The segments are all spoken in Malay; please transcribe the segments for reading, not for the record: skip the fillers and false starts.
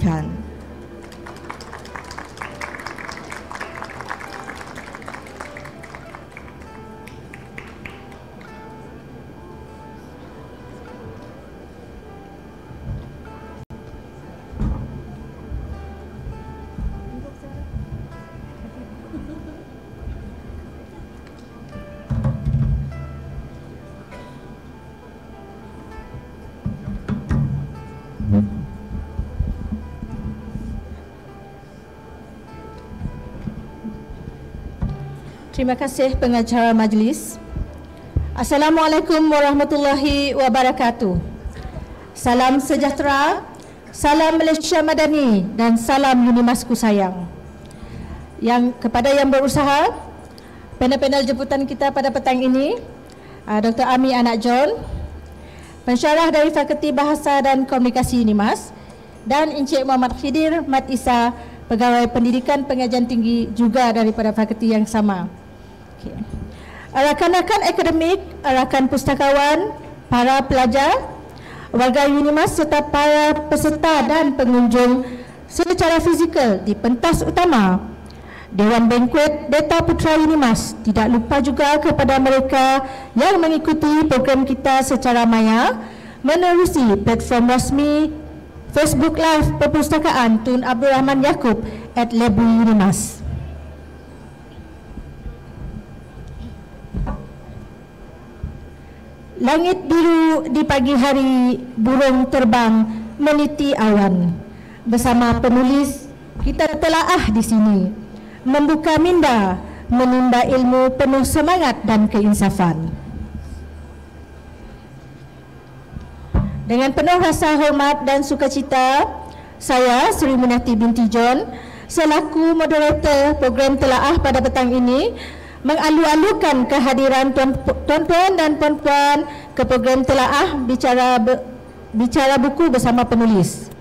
dipersilakan. Terima kasih pengacara majlis. Assalamualaikum warahmatullahi wabarakatuh. Salam sejahtera, salam Malaysia Madani dan salam Unimasku sayang. Kepada yang berusaha, panel-panel jemputan kita pada petang ini, Dr. Ami Anak John, pensyarah dari Fakulti Bahasa dan Komunikasi Unimas, dan Encik Muhammad Khidir Mat Isa, Pegawai Pendidikan Pengajian Tinggi juga daripada fakulti yang sama. Rakan-rakan akademik, rakan pustakawan, para pelajar, warga Unimas serta para peserta dan pengunjung secara fizikal di pentas utama Dewan Bankuet Beta Putra Unimas. Tidak lupa juga kepada mereka yang mengikuti program kita secara maya menerusi platform rasmi Facebook Live Perpustakaan Tun Abdul Rahman Yaakob @Lebu Unimas. Langit biru di pagi hari, burung terbang meniti awan. Bersama penulis, kita telaah di sini, membuka minda, menimba ilmu penuh semangat dan keinsafan. Dengan penuh rasa hormat dan sukacita, saya Sri Munati binti John, selaku moderator program telaah pada petang ini, mengalu-alukan kehadiran tuan-tuan dan puan-puan ke program telaah bicara buku bersama penulis.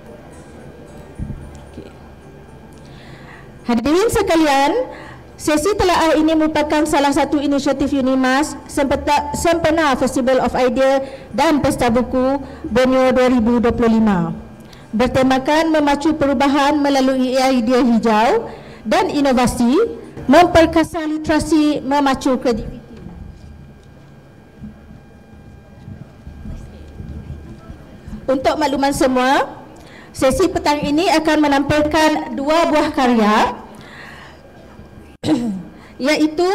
Hadirin sekalian, sesi telaah ini merupakan salah satu inisiatif Unimas sempena Festival of Idea dan Pesta Buku Borneo 2025, bertemakan memacu perubahan melalui idea hijau dan inovasi, memperkasa literasi, memacu kreativiti. Untuk makluman semua, sesi petang ini akan menampilkan dua buah karya, iaitu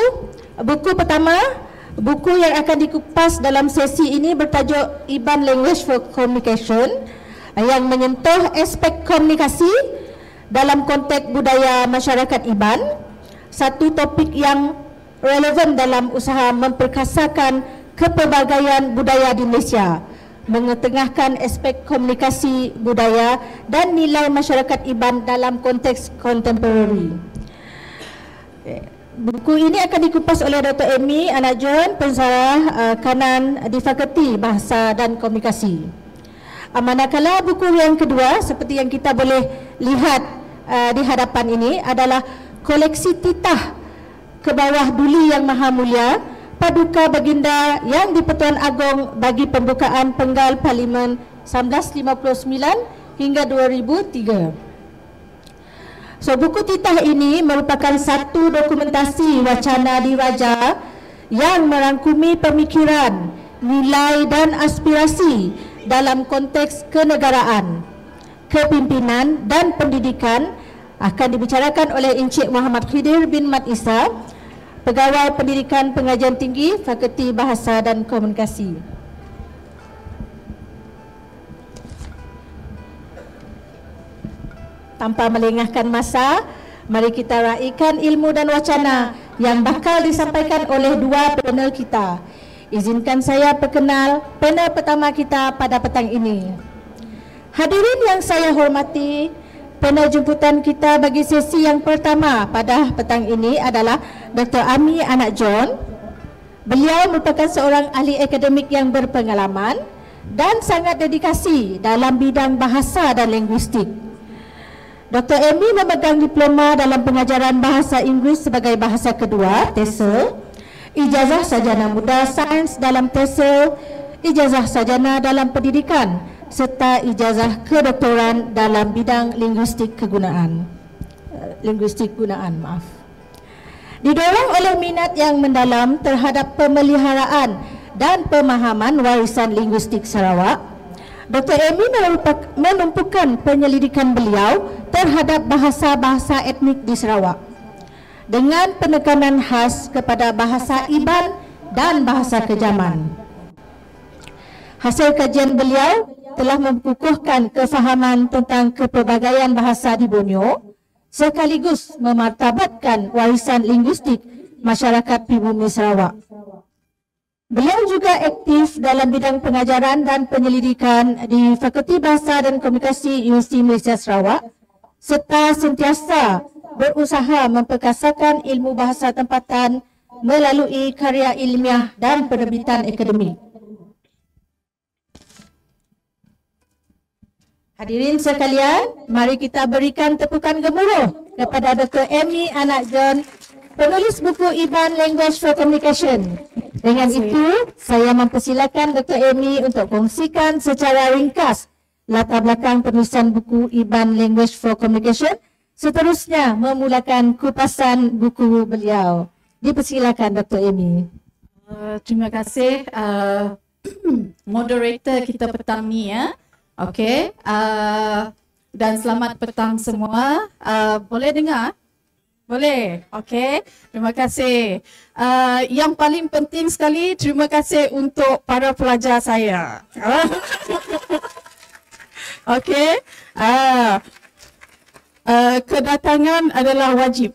buku pertama, buku yang akan dikupas dalam sesi ini bertajuk IBAN Language for Communication, yang menyentuh aspek komunikasi dalam konteks budaya masyarakat IBAN, satu topik yang relevan dalam usaha memperkasakan kepelbagaian budaya di Malaysia, mengetengahkan aspek komunikasi budaya dan nilai masyarakat IBAN dalam konteks kontemporari. Buku ini akan dikupas oleh Dr. Amy Anak John, pensyarah kanan di Fakulti Bahasa dan Komunikasi. Manakala buku yang kedua, seperti yang kita boleh lihat di hadapan ini, adalah koleksi titah ke bawah Duli Yang Maha Mulia, Paduka Baginda Yang di-Pertuan Agong bagi pembukaan Penggal Parlimen 1959 hingga 2003. Buku titah ini merupakan satu dokumentasi wacana diraja yang merangkumi pemikiran, nilai dan aspirasi dalam konteks kenegaraan, kepimpinan dan pendidikan, akan dibicarakan oleh Encik Muhammad Khidir bin Mat Isa, Pegawai Pendidikan Pengajian Tinggi Fakulti Bahasa dan Komunikasi. Tanpa melengahkan masa, mari kita raikan ilmu dan wacana yang bakal disampaikan oleh dua panel kita. Izinkan saya perkenal panel pertama kita pada petang ini. Hadirin yang saya hormati, panel jemputan kita bagi sesi yang pertama pada petang ini adalah Dr. Ami Anak John. Beliau merupakan seorang ahli akademik yang berpengalaman dan sangat dedikasi dalam bidang bahasa dan linguistik. Dr. Amy memegang diploma dalam pengajaran bahasa Inggeris sebagai bahasa kedua, TESOL, ijazah sarjana muda sains dalam TESOL, ijazah sarjana dalam pendidikan serta ijazah kedoktoran dalam bidang linguistik gunaan. Didorong oleh minat yang mendalam terhadap pemeliharaan dan pemahaman warisan linguistik Sarawak, Dr. Amy menumpukan penyelidikan beliau terhadap bahasa-bahasa etnik di Sarawak dengan penekanan khas kepada bahasa Iban dan bahasa kejaman. Hasil kajian beliau telah memkukuhkan kefahaman tentang kepelbagaian bahasa di Borneo sekaligus memartabatkan warisan linguistik masyarakat pribumi Sarawak. Beliau juga aktif dalam bidang pengajaran dan penyelidikan di Fakulti Bahasa dan Komunikasi Universiti Malaysia Sarawak serta sentiasa berusaha memperkasakan ilmu bahasa tempatan melalui karya ilmiah dan penerbitan akademik. Hadirin sekalian, mari kita berikan tepukan gemuruh kepada Dr. Amy Anak John, penulis buku Iban Language for Communication. Dengan itu, saya mempersilakan Dr. Amy untuk kongsikan secara ringkas latar belakang penulisan buku Iban Language for Communication, seterusnya memulakan kupasan buku beliau. Dipersilakan Dr. Amy. Terima kasih moderator kita petang ni ya. Okey, dan selamat petang semua. Boleh dengar? Boleh? Okey, terima kasih. Yang paling penting sekali, terima kasih untuk para pelajar saya. Okey, kedatangan adalah wajib.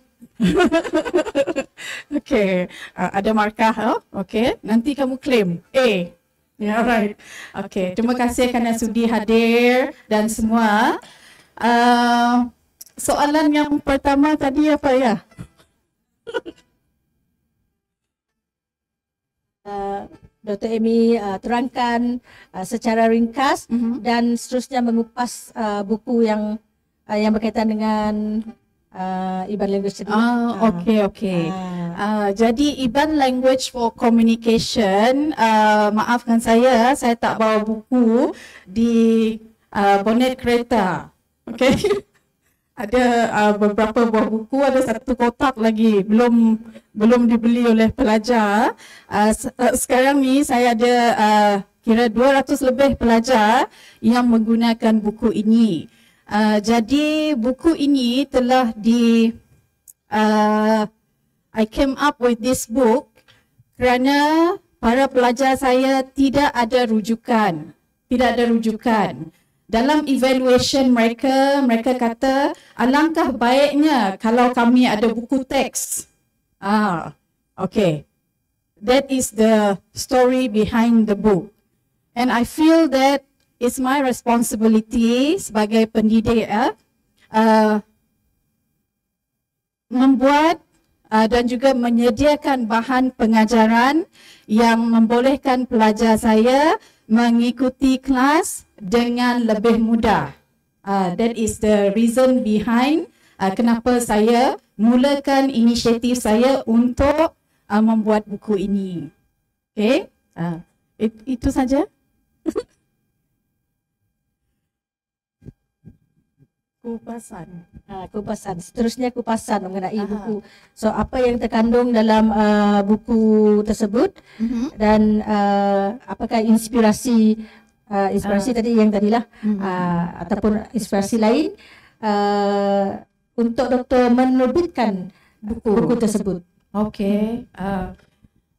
Okey, ada markah. Okey, nanti kamu claim A. Ya, right. Okey, terima kasih kerana sudi hadir dan semua. Soalan yang pertama tadi apa ya? Dr. Amy terangkan secara ringkas dan seterusnya mengupas buku yang berkaitan dengan Iban Language tadi. Okey. Jadi Iban Language for Communication, maafkan saya tak bawa buku di bonet kereta. Okey. Ada beberapa buah buku, ada satu kotak lagi belum dibeli oleh pelajar. Sekarang ni saya ada kira 200 lebih pelajar yang menggunakan buku ini. Jadi buku ini telah I came up with this book kerana para pelajar saya tidak ada rujukan. Dalam evaluation mereka kata alangkah baiknya kalau kami ada buku teks. Okay. That is the story behind the book. And I feel that it's my responsibility sebagai pendidik membuat dan juga menyediakan bahan pengajaran yang membolehkan pelajar saya mengikuti kelas dengan lebih mudah. That is the reason behind kenapa saya mulakan inisiatif saya untuk membuat buku ini. Okay, itu saja. Kupasan. Seterusnya kupasan mengenai buku. So apa yang terkandung dalam buku tersebut dan apakah inspirasi tadi yang tadilah ataupun inspirasi lain untuk doktor menerbitkan buku tersebut. Okay.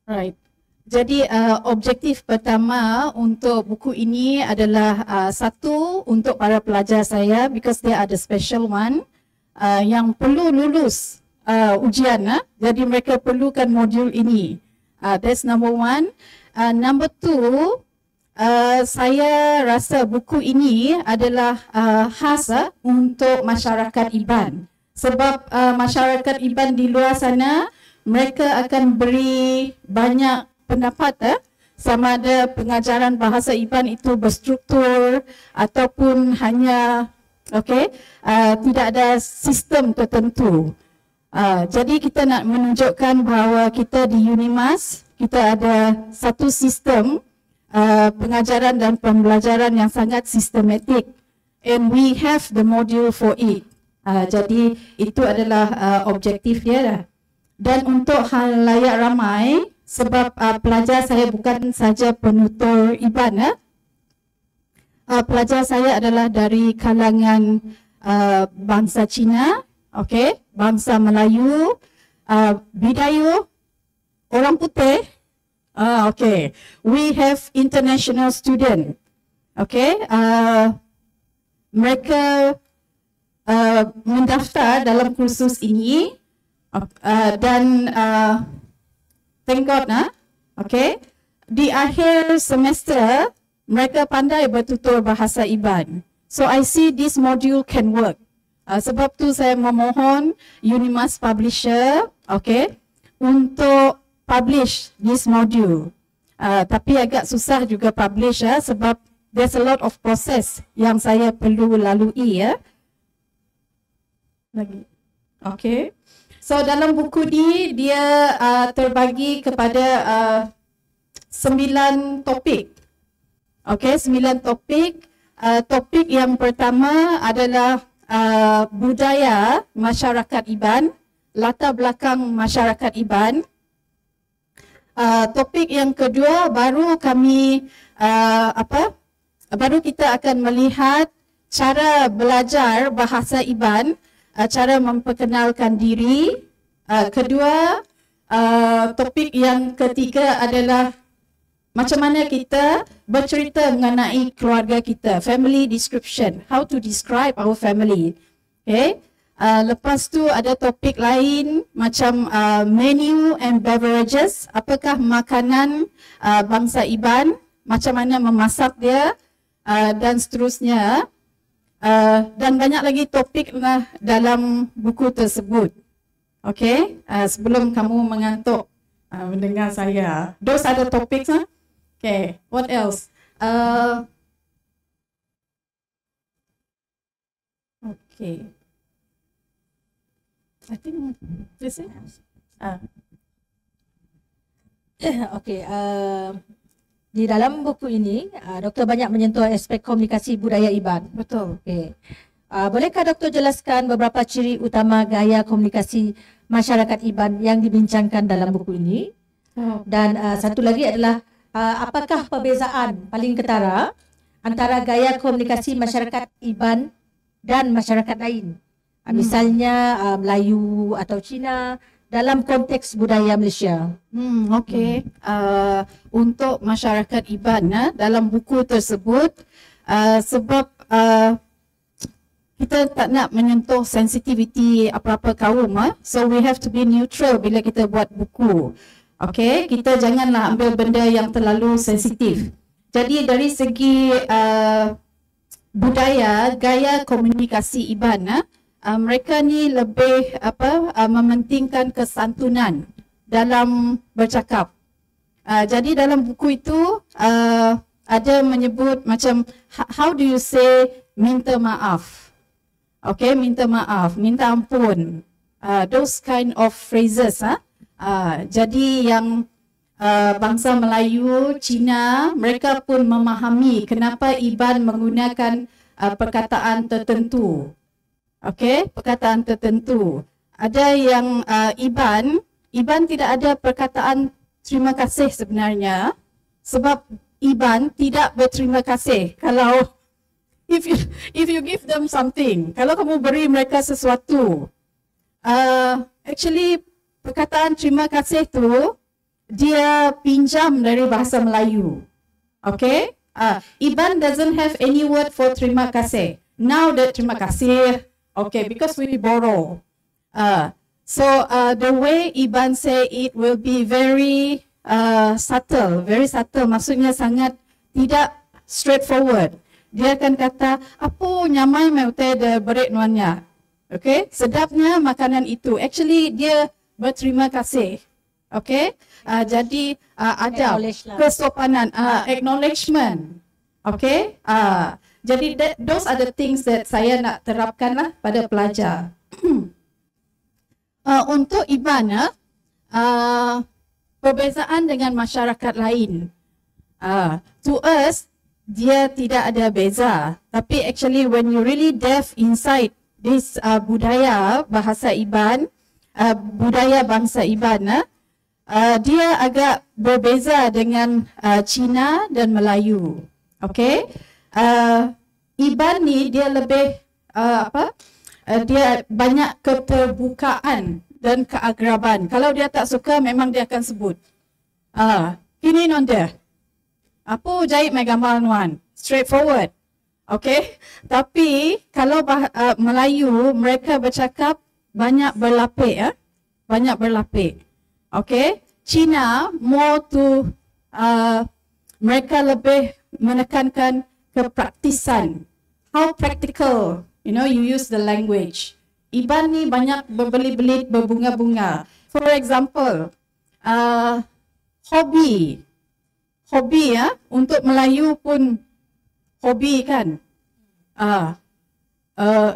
Right. Jadi objektif pertama untuk buku ini adalah satu untuk para pelajar saya because they are the special one yang perlu lulus ujian. Jadi mereka perlukan modul ini. That's number one. Number two, saya rasa buku ini adalah khas untuk masyarakat Iban. Sebab masyarakat Iban di luar sana mereka akan beri banyak pendapat sama ada pengajaran bahasa Iban itu berstruktur ataupun hanya tidak ada sistem tertentu. Jadi kita nak menunjukkan bahawa kita di UNIMAS kita ada satu sistem pengajaran dan pembelajaran yang sangat sistematik, and we have the module for it. Jadi itu adalah objektif dia lah. Dan untuk hal layak ramai, sebab pelajar saya bukan saja penutur IBAN, pelajar saya adalah dari kalangan bangsa Cina, bangsa Melayu, Bidayuh, orang putih. We have international student. Mereka mendaftar dalam kursus ini dan thank God di akhir semester mereka pandai bertutur bahasa IBAN. So I see this module can work. Sebab tu saya memohon Unimas Publisher untuk publish this module. Tapi agak susah juga publish sebab there's a lot of process yang saya perlu lalui lagi. So dalam buku ni dia terbagi kepada 9 topik. 9 topik. Topik yang pertama adalah budaya masyarakat IBAN, latar belakang masyarakat IBAN. Topik yang kedua baru kami baru kita akan melihat cara belajar bahasa IBAN, cara memperkenalkan diri. Kedua, topik yang ketiga adalah macam mana kita bercerita mengenai keluarga kita, family description, how to describe our family. Lepas tu ada topik lain macam menu and beverages, apakah makanan bangsa IBAN, macam mana memasak dia, dan seterusnya. Dan banyak lagi topik dalam buku tersebut. Sebelum kamu mengantuk mendengar saya. Those are the topics. What else? I think this is. Di dalam buku ini, Doktor banyak menyentuh aspek komunikasi budaya IBAN. Betul. Bolehkah Doktor jelaskan beberapa ciri utama gaya komunikasi masyarakat IBAN yang dibincangkan dalam buku ini? Dan satu lagi adalah apakah perbezaan paling ketara antara gaya komunikasi masyarakat IBAN dan masyarakat lain? Misalnya Melayu atau Cina dalam konteks budaya Malaysia. Untuk masyarakat IBAN dalam buku tersebut, sebab kita tak nak menyentuh sensitivity apa-apa kaum, so we have to be neutral bila kita buat buku. Kita janganlah ambil benda yang terlalu sensitif. Jadi dari segi budaya, gaya komunikasi IBAN, mereka ni lebih mementingkan kesantunan dalam bercakap. Jadi dalam buku itu ada menyebut macam how do you say minta maaf, minta maaf, minta ampun, those kind of phrases. Jadi yang bangsa Melayu, Cina, mereka pun memahami kenapa IBAN menggunakan perkataan tertentu. Perkataan tertentu. Ada yang IBAN tidak ada perkataan terima kasih sebenarnya, sebab IBAN tidak berterima kasih kalau if you give them something, kalau kamu beri mereka sesuatu. Actually perkataan terima kasih tu dia pinjam dari bahasa Melayu. IBAN doesn't have any word for terima kasih. Now that terima kasih, because we borrow. So the way IBAN say it will be very subtle, very subtle. Maksudnya sangat tidak straightforward. Dia akan kata, apa nyamai meute de berik nuannya. Sedapnya makanan itu. Actually dia berterima kasih. Jadi ada kesopanan, acknowledgement. Jadi those are the things that saya nak terapkan pada pelajar. Untuk IBAN, perbezaan dengan masyarakat lain. To us, dia tidak ada beza. Tapi actually when you really dive inside this budaya bahasa Iban, budaya bangsa Iban, dia agak berbeza dengan Cina dan Melayu. Okay? Iban ni dia lebih dia banyak keterbukaan dan keagraban. Kalau dia tak suka memang dia akan sebut. Ini non dia. Apa jahit mai gambar nuan? Straightforward. Okay? Tapi kalau Melayu mereka bercakap banyak berlapik. Banyak berlapik. Okay? Cina more to mereka lebih menekankan kepraktisan. How practical, you use the language. Iban ni banyak berbelit-belit, berbunga-bunga. For example, hobi. Hobi untuk Melayu pun hobi kan.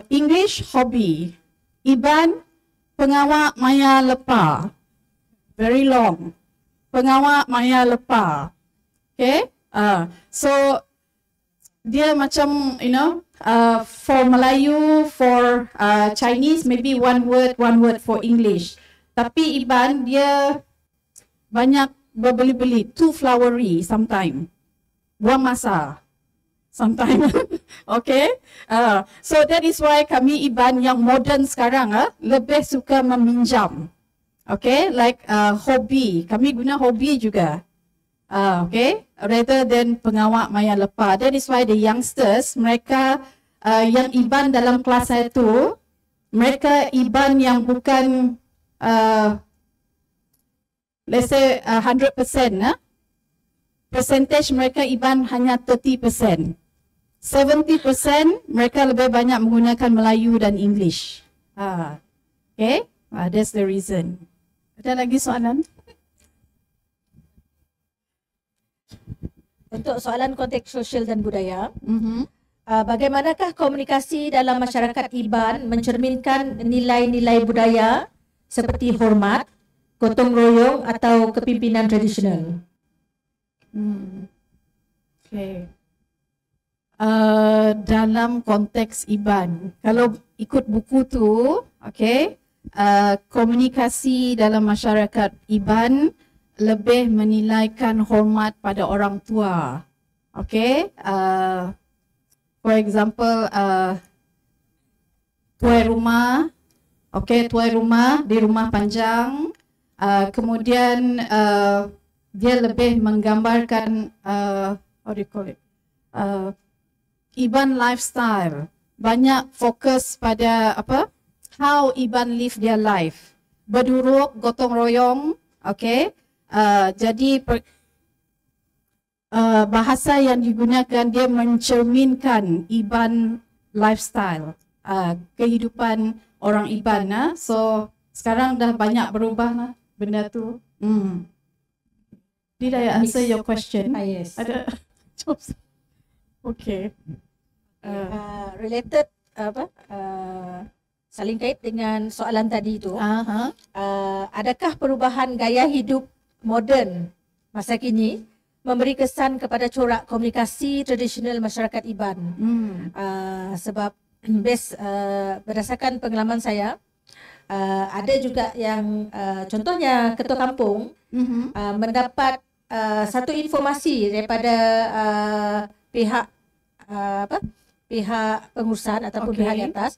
English hobi. Iban pengawak maya lepa. Very long. Pengawak maya lepa. Okay? So dia macam for Melayu, for Chinese maybe one word for English. Tapi Iban dia banyak berbelit-belit, too flowery sometimes. Buang masa sometimes. Okay? So that is why kami Iban yang modern sekarang lebih suka meminjam. Okay? Like hobi. Kami guna hobi juga. Okay? Rather than pengawak maya lepa. That is why the youngsters, mereka yang Iban dalam kelas saya tu, mereka Iban yang bukan let's say 100%, percentage mereka Iban hanya 30%. 70% mereka lebih banyak menggunakan Melayu dan English. Okay? That's the reason. Ada lagi soalan? Untuk soalan konteks sosial dan budaya, bagaimanakah komunikasi dalam masyarakat Iban mencerminkan nilai-nilai budaya seperti hormat, gotong royong atau kepimpinan tradisional? Okay. Dalam konteks Iban, kalau ikut buku tu, okay, komunikasi dalam masyarakat Iban lebih menilaikan hormat pada orang tua. Okay, for example, tuai rumah, okay, tuai rumah di rumah panjang. Kemudian dia lebih menggambarkan how do you call it, Iban lifestyle. Banyak fokus pada how Iban live their life. Berduruk, gotong royong, okay. Jadi bahasa yang digunakan dia mencerminkan Iban lifestyle, kehidupan orang Iban. So sekarang dah banyak berubah benda tu. Did I answer your question? Yes. Ada. Okay. Related saling kait dengan soalan tadi itu. Adakah perubahan gaya hidup moden masa kini memberi kesan kepada corak komunikasi tradisional masyarakat Iban? Sebab berdasarkan pengalaman saya, ada juga yang contohnya ketua kampung mendapat satu informasi daripada pihak pihak pengurusan ataupun pihak di atas.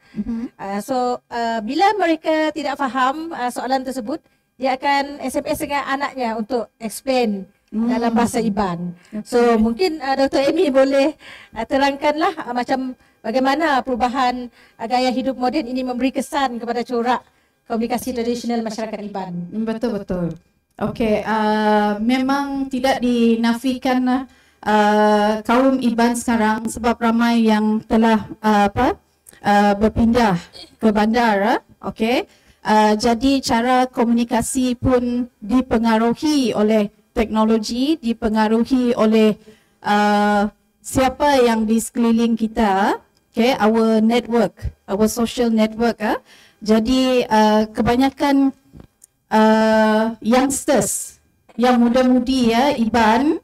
So bila mereka tidak faham soalan tersebut, dia akan SMS dengan anaknya untuk explain dalam bahasa Iban. So mungkin Dr. Amy boleh terangkanlah macam bagaimana perubahan gaya hidup moden ini memberi kesan kepada corak komunikasi tradisional masyarakat Iban. Betul-betul. Okey, memang tidak dinafikan kaum Iban sekarang sebab ramai yang telah berpindah ke bandar. Okey. Jadi cara komunikasi pun dipengaruhi oleh teknologi, dipengaruhi oleh siapa yang di sekeliling kita. Okay, our network, our social network. Jadi kebanyakan youngsters yang muda-mudi Iban,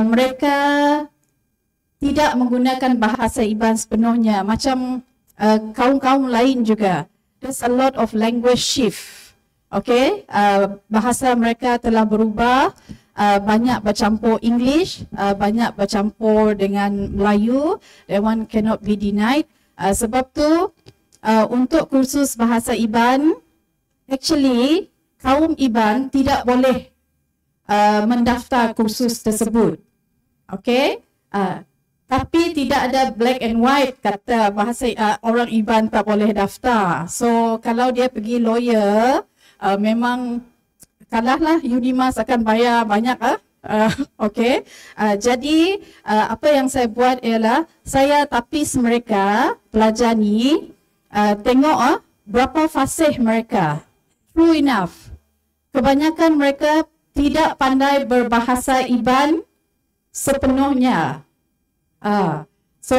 mereka tidak menggunakan bahasa Iban sepenuhnya, macam kaum-kaum lain juga. There's a lot of language shift. Okay, bahasa mereka telah berubah, banyak bercampur English, banyak bercampur dengan Melayu. That one cannot be denied. Sebab tu untuk kursus bahasa Iban, actually kaum Iban tidak boleh mendaftar kursus tersebut. Okay, tapi tidak ada black and white kata bahasa orang Iban tak boleh daftar. So kalau dia pergi lawyer, memang kalahlah, Unimas akan bayar banyak. Okay. Jadi apa yang saya buat ialah saya tapis mereka, pelajar ni, tengok berapa fasih mereka. True enough, kebanyakan mereka tidak pandai berbahasa Iban sepenuhnya. So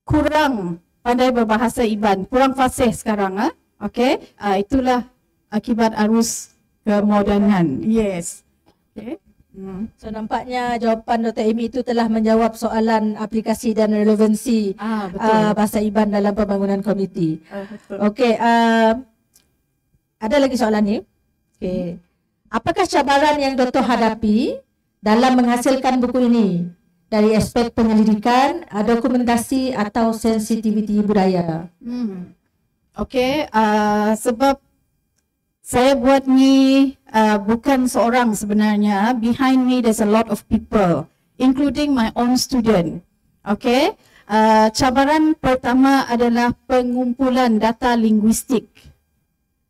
kurang pandai berbahasa Iban, kurang fasih sekarang. Okay, itulah akibat arus kemodernan. Yes. Okay. So nampaknya jawapan Dr. Amy itu telah menjawab soalan aplikasi dan relevansi bahasa Iban dalam pembangunan komuniti. Okey, ada lagi soalan ni. Okey. Apakah cabaran yang Dr. hadapi dalam menghasilkan buku ini dari aspek penyelidikan, dokumentasi atau sensitiviti budaya? Okey, sebab saya buat ni bukan seorang sebenarnya. Behind me there's a lot of people, including my own student. Okay, cabaran pertama adalah pengumpulan data linguistik.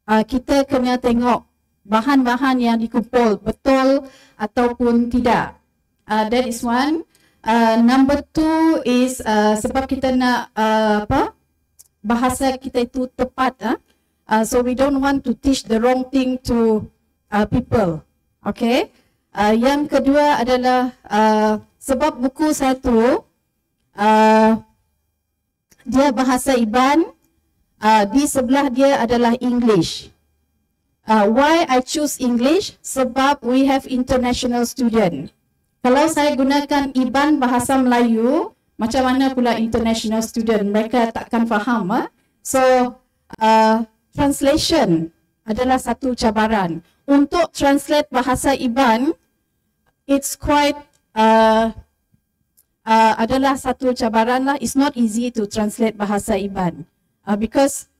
Kita kena tengok bahan-bahan yang dikumpul betul ataupun tidak. That is one. Number two is sebab kita nak bahasa kita itu tepat. So we don't want to teach the wrong thing to people. Okay. Yang kedua adalah sebab buku saya tu dia bahasa Iban, di sebelah dia adalah English. Why I choose English? Sebab we have international student. Kalau saya gunakan Iban bahasa Melayu, macam mana pula international student? Mereka takkan faham. So translation adalah satu cabaran. Untuk translate bahasa Iban, it's quite adalah satu cabaran lah. It's not easy to translate bahasa Iban because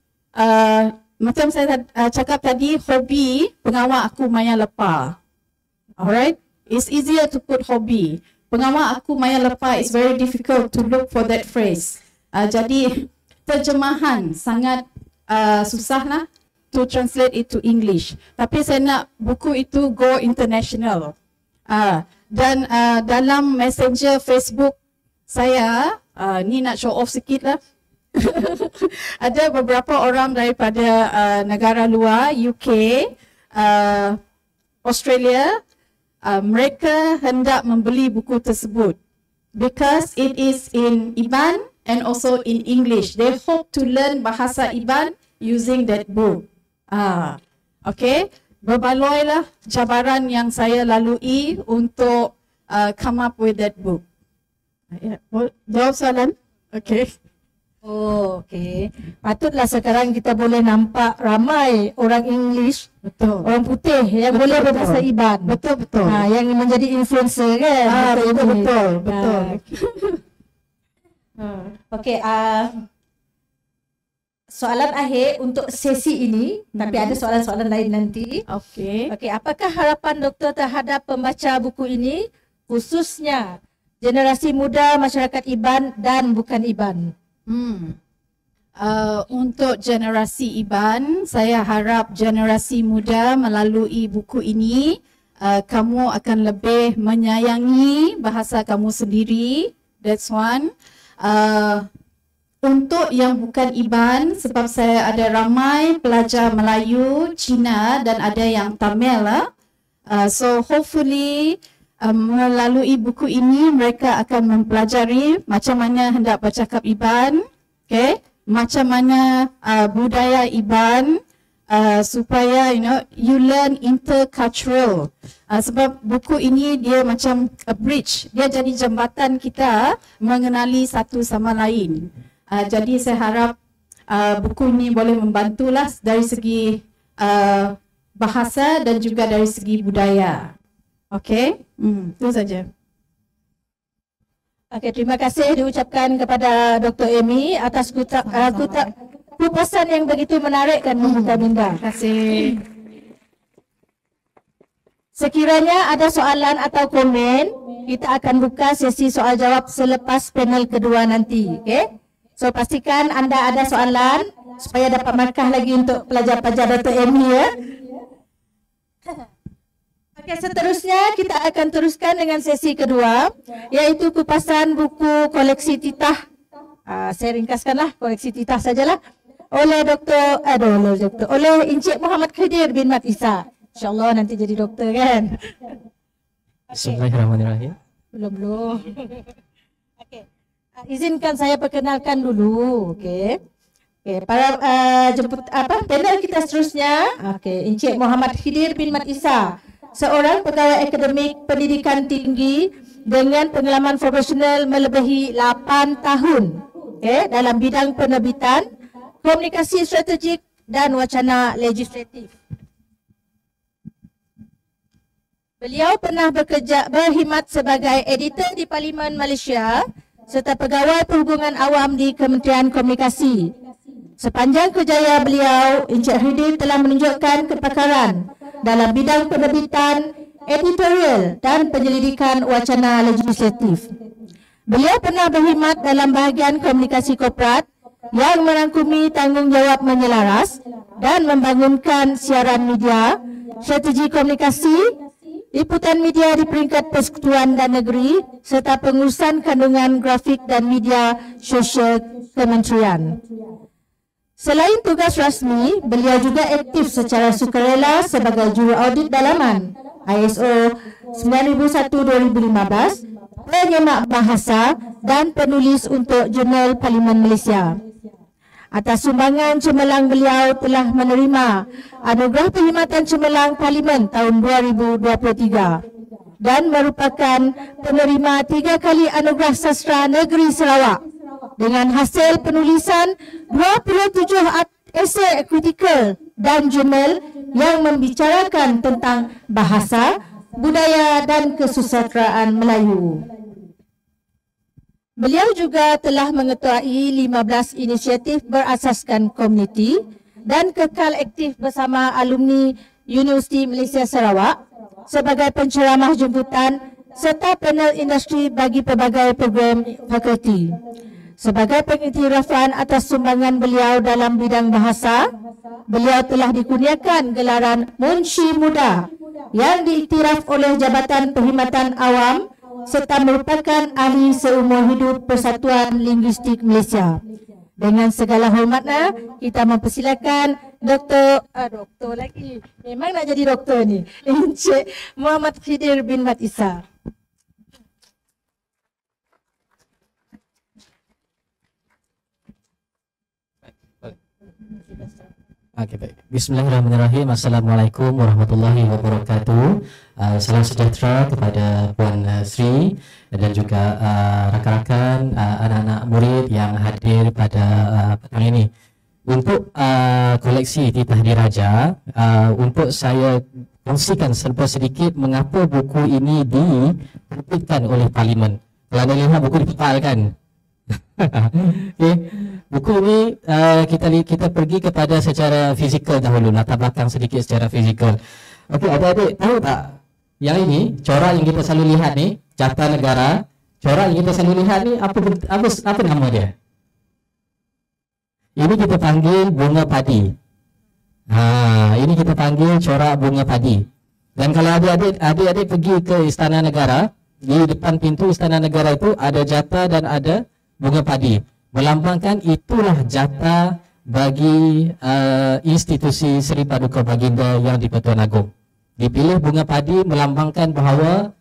macam saya cakap tadi, hobi pengawal aku maya lepa. Alright, it's easier to put hobi. Pengawal aku maya lepa is very difficult to look for that phrase. Jadi terjemahan sangat susah lah to translate it to English. Tapi saya nak buku itu go international. Dan dalam messenger Facebook saya, ni nak show off sikit lah. Ada beberapa orang daripada negara luar, UK, Australia, mereka hendak membeli buku tersebut because it is in Iban and also in English. They hope to learn bahasa Iban using that book. Okay, berbaloilah cabaran yang saya lalui untuk come up with that book. Jawab soalan? Okay. Oh, okey. Patutlah sekarang kita boleh nampak ramai orang English, Betul. orang putih yang boleh berbahasa Iban. Betul, betul. Yang menjadi influencer kan? Betul. Okey, soalan akhir untuk sesi ini, tapi ada soalan-soalan lain nanti. Okey. Okey, apakah harapan doktor terhadap pembaca buku ini, khususnya generasi muda masyarakat Iban dan bukan Iban? Untuk generasi Iban, saya harap generasi muda melalui buku ini kamu akan lebih menyayangi bahasa kamu sendiri. That's one. Untuk yang bukan Iban, sebab saya ada ramai pelajar Melayu, Cina dan ada yang Tamil. So hopefully melalui buku ini mereka akan mempelajari macam mana hendak bercakap Iban, okay? Macam mana budaya Iban, supaya you learn intercultural. Sebab buku ini dia macam a bridge, dia jadi jambatan kita mengenali satu sama lain. Jadi saya harap buku ini boleh membantulah dari segi bahasa dan juga dari segi budaya. Okey, itu saja. Okey, terima kasih diucapkan kepada Dr. Amy atas kupasan yang begitu menarik dan membina. Terima kasih. Sekiranya ada soalan atau komen, kita akan buka sesi soal jawab selepas panel kedua nanti. Okey? So pastikan anda ada soalan supaya dapat markah lagi untuk pelajar-pelajar Dr. Amy ya. Okey, seterusnya kita akan teruskan dengan sesi kedua, iaitu kupasan buku koleksi titah. Saya ringkaskanlah, koleksi titah sajalah. Oleh oleh Encik Muhammad Khidir bin Mat Isa. InsyaAllah nanti jadi doktor kan. Bismillahirrahmanirrahim. Belum. Okey. Izinkan saya perkenalkan dulu. Okey. Okey, para panel kita seterusnya. Okey, Encik Muhammad Khidir bin Mat Isa, seorang pegawai akademik pendidikan tinggi dengan pengalaman profesional melebihi 8 tahun dalam bidang penerbitan, komunikasi strategik dan wacana legislatif. Beliau pernah berkhidmat sebagai editor di Parlimen Malaysia serta pegawai perhubungan awam di Kementerian Komunikasi. Sepanjang kerjaya beliau, Encik Khidir telah menunjukkan kepakaran dalam bidang penerbitan, editorial dan penyelidikan wacana legislatif. Beliau pernah berkhidmat dalam bahagian komunikasi korporat yang merangkumi tanggungjawab menyelaras dan membangunkan siaran media, strategi komunikasi, liputan media di peringkat persekutuan dan negeri serta pengurusan kandungan grafik dan media sosial kementerian. Selain tugas rasmi, beliau juga aktif secara sukarela sebagai juru audit dalaman ISO 9001-2015, penyemak bahasa dan penulis untuk Jurnal Parlimen Malaysia. Atas sumbangan cemerlang beliau telah menerima Anugerah Perkhidmatan Cemerlang Parlimen tahun 2023 dan merupakan penerima 3 kali Anugerah Sastra Negeri Sarawak dengan hasil penulisan 27 esei kritikal dan jurnal yang membicarakan tentang bahasa, budaya dan kesusastraan Melayu. Beliau juga telah mengetuai 15 inisiatif berasaskan komuniti dan kekal aktif bersama alumni Universiti Malaysia Sarawak sebagai penceramah jemputan serta panel industri bagi pelbagai program fakulti. Sebagai pengiktirafan atas sumbangan beliau dalam bidang bahasa, beliau telah dikurniakan gelaran Munshi Muda yang diiktiraf oleh Jabatan Perkhidmatan Awam serta merupakan ahli seumur hidup Persatuan Linguistik Malaysia. Dengan segala hormatnya, kita mempersilakan doktor lagi. Memang nak jadi doktor ni. Encik Muhammad Khidir bin Mat Isa. Okay, baik. Bismillahirrahmanirrahim. Assalamualaikum warahmatullahi wabarakatuh. Salam sejahtera kepada Puan Sri dan juga rakan-rakan anak-anak murid yang hadir pada petang ini. Untuk koleksi titah diraja, untuk saya kongsikan sedikit mengapa buku ini diterbitkan oleh Parlimen. Kalau anda lihat buku dipepalkan. Okay. Buku ini kita pergi kepada secara fizikal dahulu, latar belakang sedikit secara fizikal. Okey, adik-adik tahu tak? Yang ini corak yang kita selalu lihat ni, Carta Negara. Corak yang kita selalu lihat ni apa nama dia? Ini kita panggil bunga padi. Ini kita panggil corak bunga padi. Dan kalau adik-adik pergi ke Istana Negara, di depan pintu Istana Negara itu ada jata dan ada bunga padi, melambangkan itulah jata bagi institusi Seri Paduka Baginda yang di Pertuan Agong. Dipilih bunga padi melambangkan bahawa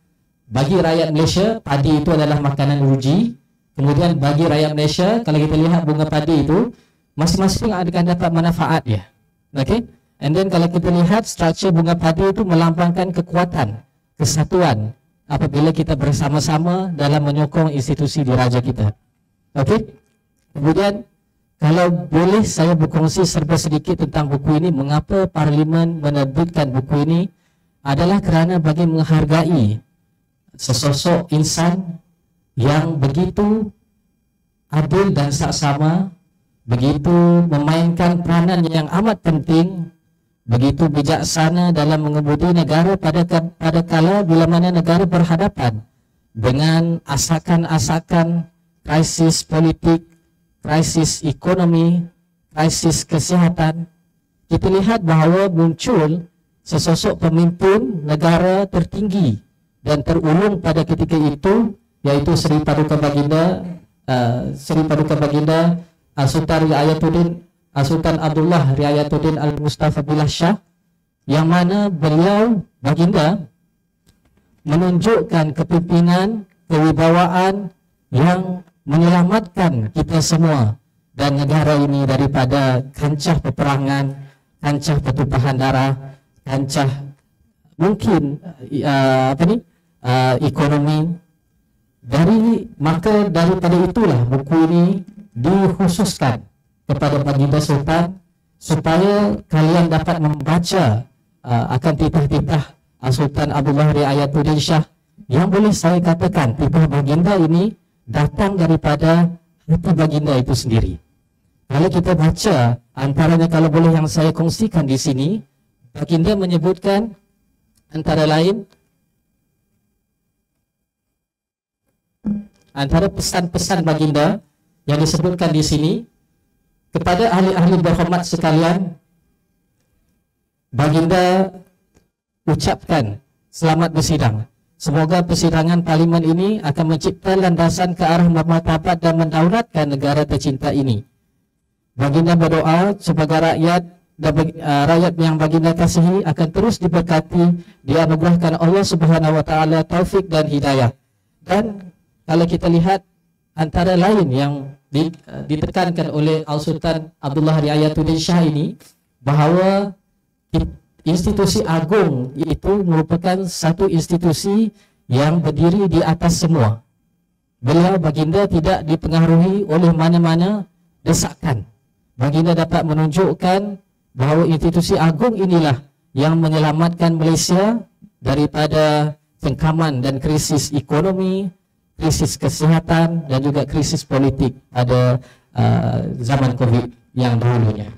bagi rakyat Malaysia padi itu adalah makanan ruji. Kemudian bagi rakyat Malaysia, kalau kita lihat bunga padi itu masing-masing akan dapat manfaat dia. Okey, And then kalau kita lihat struktur bunga padi itu melambangkan kekuatan, kesatuan apabila kita bersama-sama dalam menyokong institusi diraja kita. Okey. Kemudian kalau boleh saya berkongsi serba sedikit tentang buku ini. Mengapa Parlimen menerbitkan buku ini adalah kerana bagi menghargai sesosok insan yang begitu adil dan saksama, begitu memainkan peranan yang amat penting, begitu bijaksana dalam mengemudi negara pada kala bila mana negara berhadapan dengan asakan-asakan krisis politik, krisis ekonomi, krisis kesihatan. Kita lihat bahawa muncul sesosok pemimpin negara tertinggi dan terulung pada ketika itu, yaitu Seri Paduka Baginda Sultan Abdullah Riayatuddin Al-Mustafa Billah Shah, yang mana beliau baginda menunjukkan kepimpinan, kewibawaan yang menyelamatkan kita semua dan negara ini daripada kancah peperangan, kancah pertumpahan darah, kancah mungkin ekonomi. Maka daripada itulah buku ini dikhususkan kepada Baginda Sultan supaya kalian dapat membaca akan titah-titah Sultan Abdullah Riayatuddin Shah, yang boleh saya katakan titah baginda ini datang daripada hati baginda itu sendiri. Kalau kita baca, antaranya kalau boleh yang saya kongsikan di sini, baginda menyebutkan antara lain, antara pesan-pesan baginda yang disebutkan di sini kepada ahli-ahli berhormat sekalian, baginda ucapkan selamat bersidang. Semoga persidangan parlimen ini akan mencipta landasan ke arah martabat dan mendaulatkan negara tercinta ini. Baginda berdoa sebagai rakyat dan rakyat yang baginda kasihi akan terus diberkati, dianugerahkan Allah Subhanahu wa taala taufik dan hidayah. Dan kalau kita lihat antara lain yang ditekankan oleh Sultan Abdullah Riayatuddin Shah ini, bahawa institusi agung itu merupakan satu institusi yang berdiri di atas semua. Beliau baginda tidak dipengaruhi oleh mana-mana desakan. Baginda dapat menunjukkan bahawa institusi agung inilah yang menyelamatkan Malaysia daripada cengkaman dan krisis ekonomi, krisis kesihatan dan juga krisis politik pada zaman COVID yang dahulunya.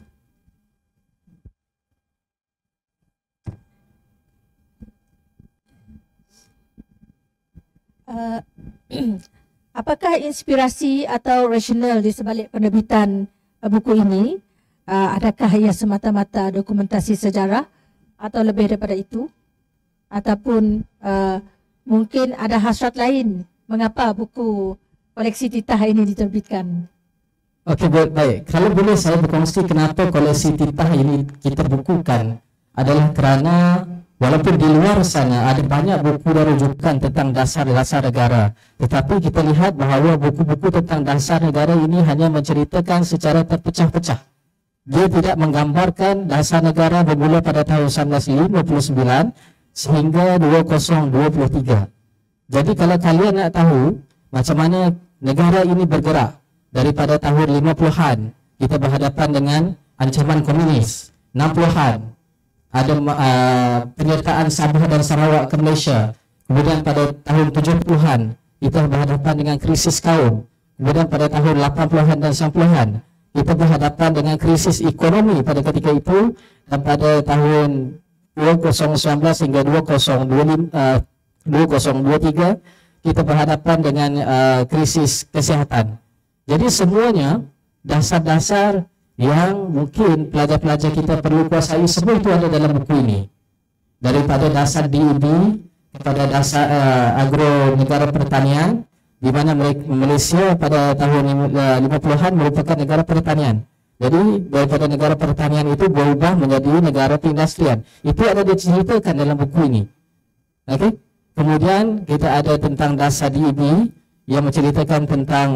Apakah inspirasi atau rasional di sebalik penerbitan buku ini? Adakah ia semata-mata dokumentasi sejarah atau lebih daripada itu? Ataupun mungkin ada hasrat lain mengapa buku koleksi titah ini diterbitkan? Okey, baik. Kalau boleh saya berkongsi kenapa koleksi titah ini kita bukukan adalah kerana walaupun di luar sana ada banyak buku dan rujukan tentang dasar-dasar negara, tetapi kita lihat bahawa buku-buku tentang dasar negara ini hanya menceritakan secara terpecah-pecah. Dia tidak menggambarkan dasar negara bermula pada tahun 1959 sehingga 2023. Jadi kalau kalian nak tahu macam mana negara ini bergerak daripada tahun 50-an, kita berhadapan dengan ancaman komunis. 60-an ada penyertaan Sabah dan Sarawak ke Malaysia. Kemudian pada tahun 70-an kita berhadapan dengan krisis kaum. Kemudian pada tahun 80-an dan 90-an kita berhadapan dengan krisis ekonomi pada ketika itu, dan pada tahun 2019 hingga 2023 kita berhadapan dengan krisis kesihatan. Jadi semuanya dasar-dasar yang mungkin pelajar-pelajar kita perlu kuasai, semua itu ada dalam buku ini. Daripada dasar DEB kepada dasar agro negara pertanian, di mana Malaysia pada tahun 50-an merupakan negara pertanian. Jadi daripada negara pertanian itu berubah menjadi negara perindustrian. Itu ada diceritakan dalam buku ini. Okey. Kemudian kita ada tentang dasar DEB yang menceritakan tentang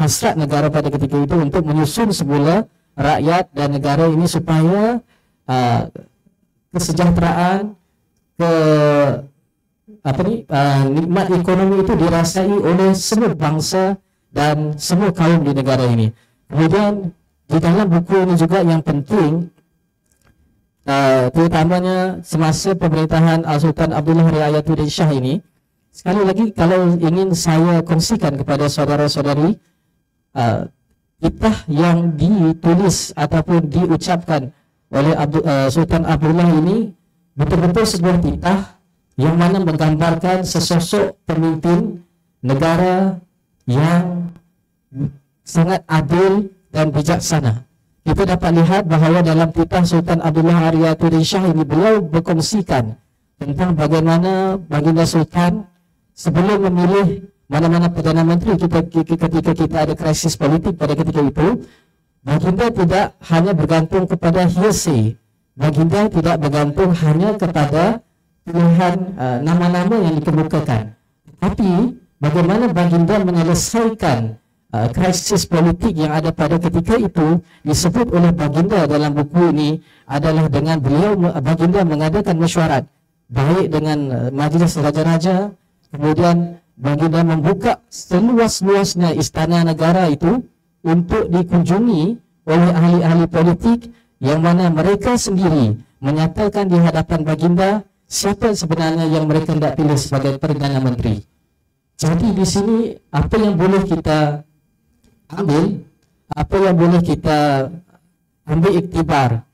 hasrat negara pada ketika itu untuk menyusun semula rakyat dan negara ini supaya kesejahteraan, nikmat ekonomi itu dirasai oleh semua bangsa dan semua kaum di negara ini. Kemudian di dalam buku ini juga yang penting, terutamanya semasa pemerintahan Sultan Abdullah Riayatuddin Shah ini, sekali lagi kalau ingin saya kongsikan kepada saudara-saudari, titah yang ditulis ataupun diucapkan oleh Sultan Abdullah ini betul-betul sebuah titah yang mana menggambarkan sesosok pemimpin negara yang sangat adil dan bijaksana. Kita dapat lihat bahawa dalam titah Sultan Abdullah Riayatuddin Shah ini, beliau berkongsikan tentang bagaimana baginda Sultan sebelum memilih mana-mana Perdana Menteri ketika kita ada krisis politik pada ketika itu, baginda tidak hanya bergantung kepada hearsay, baginda tidak bergantung hanya kepada pilihan nama-nama yang dikemukakan, tapi bagaimana baginda menyelesaikan krisis politik yang ada pada ketika itu. Disebut oleh baginda dalam buku ini adalah dengan baginda mengadakan mesyuarat baik dengan majlis raja-raja, kemudian baginda membuka seluas-luasnya istana negara itu untuk dikunjungi oleh ahli-ahli politik yang mana mereka sendiri menyatakan di hadapan baginda siapa sebenarnya yang mereka hendak pilih sebagai Perdana Menteri. Jadi di sini apa yang boleh kita ambil, apa yang boleh kita ambil iktibar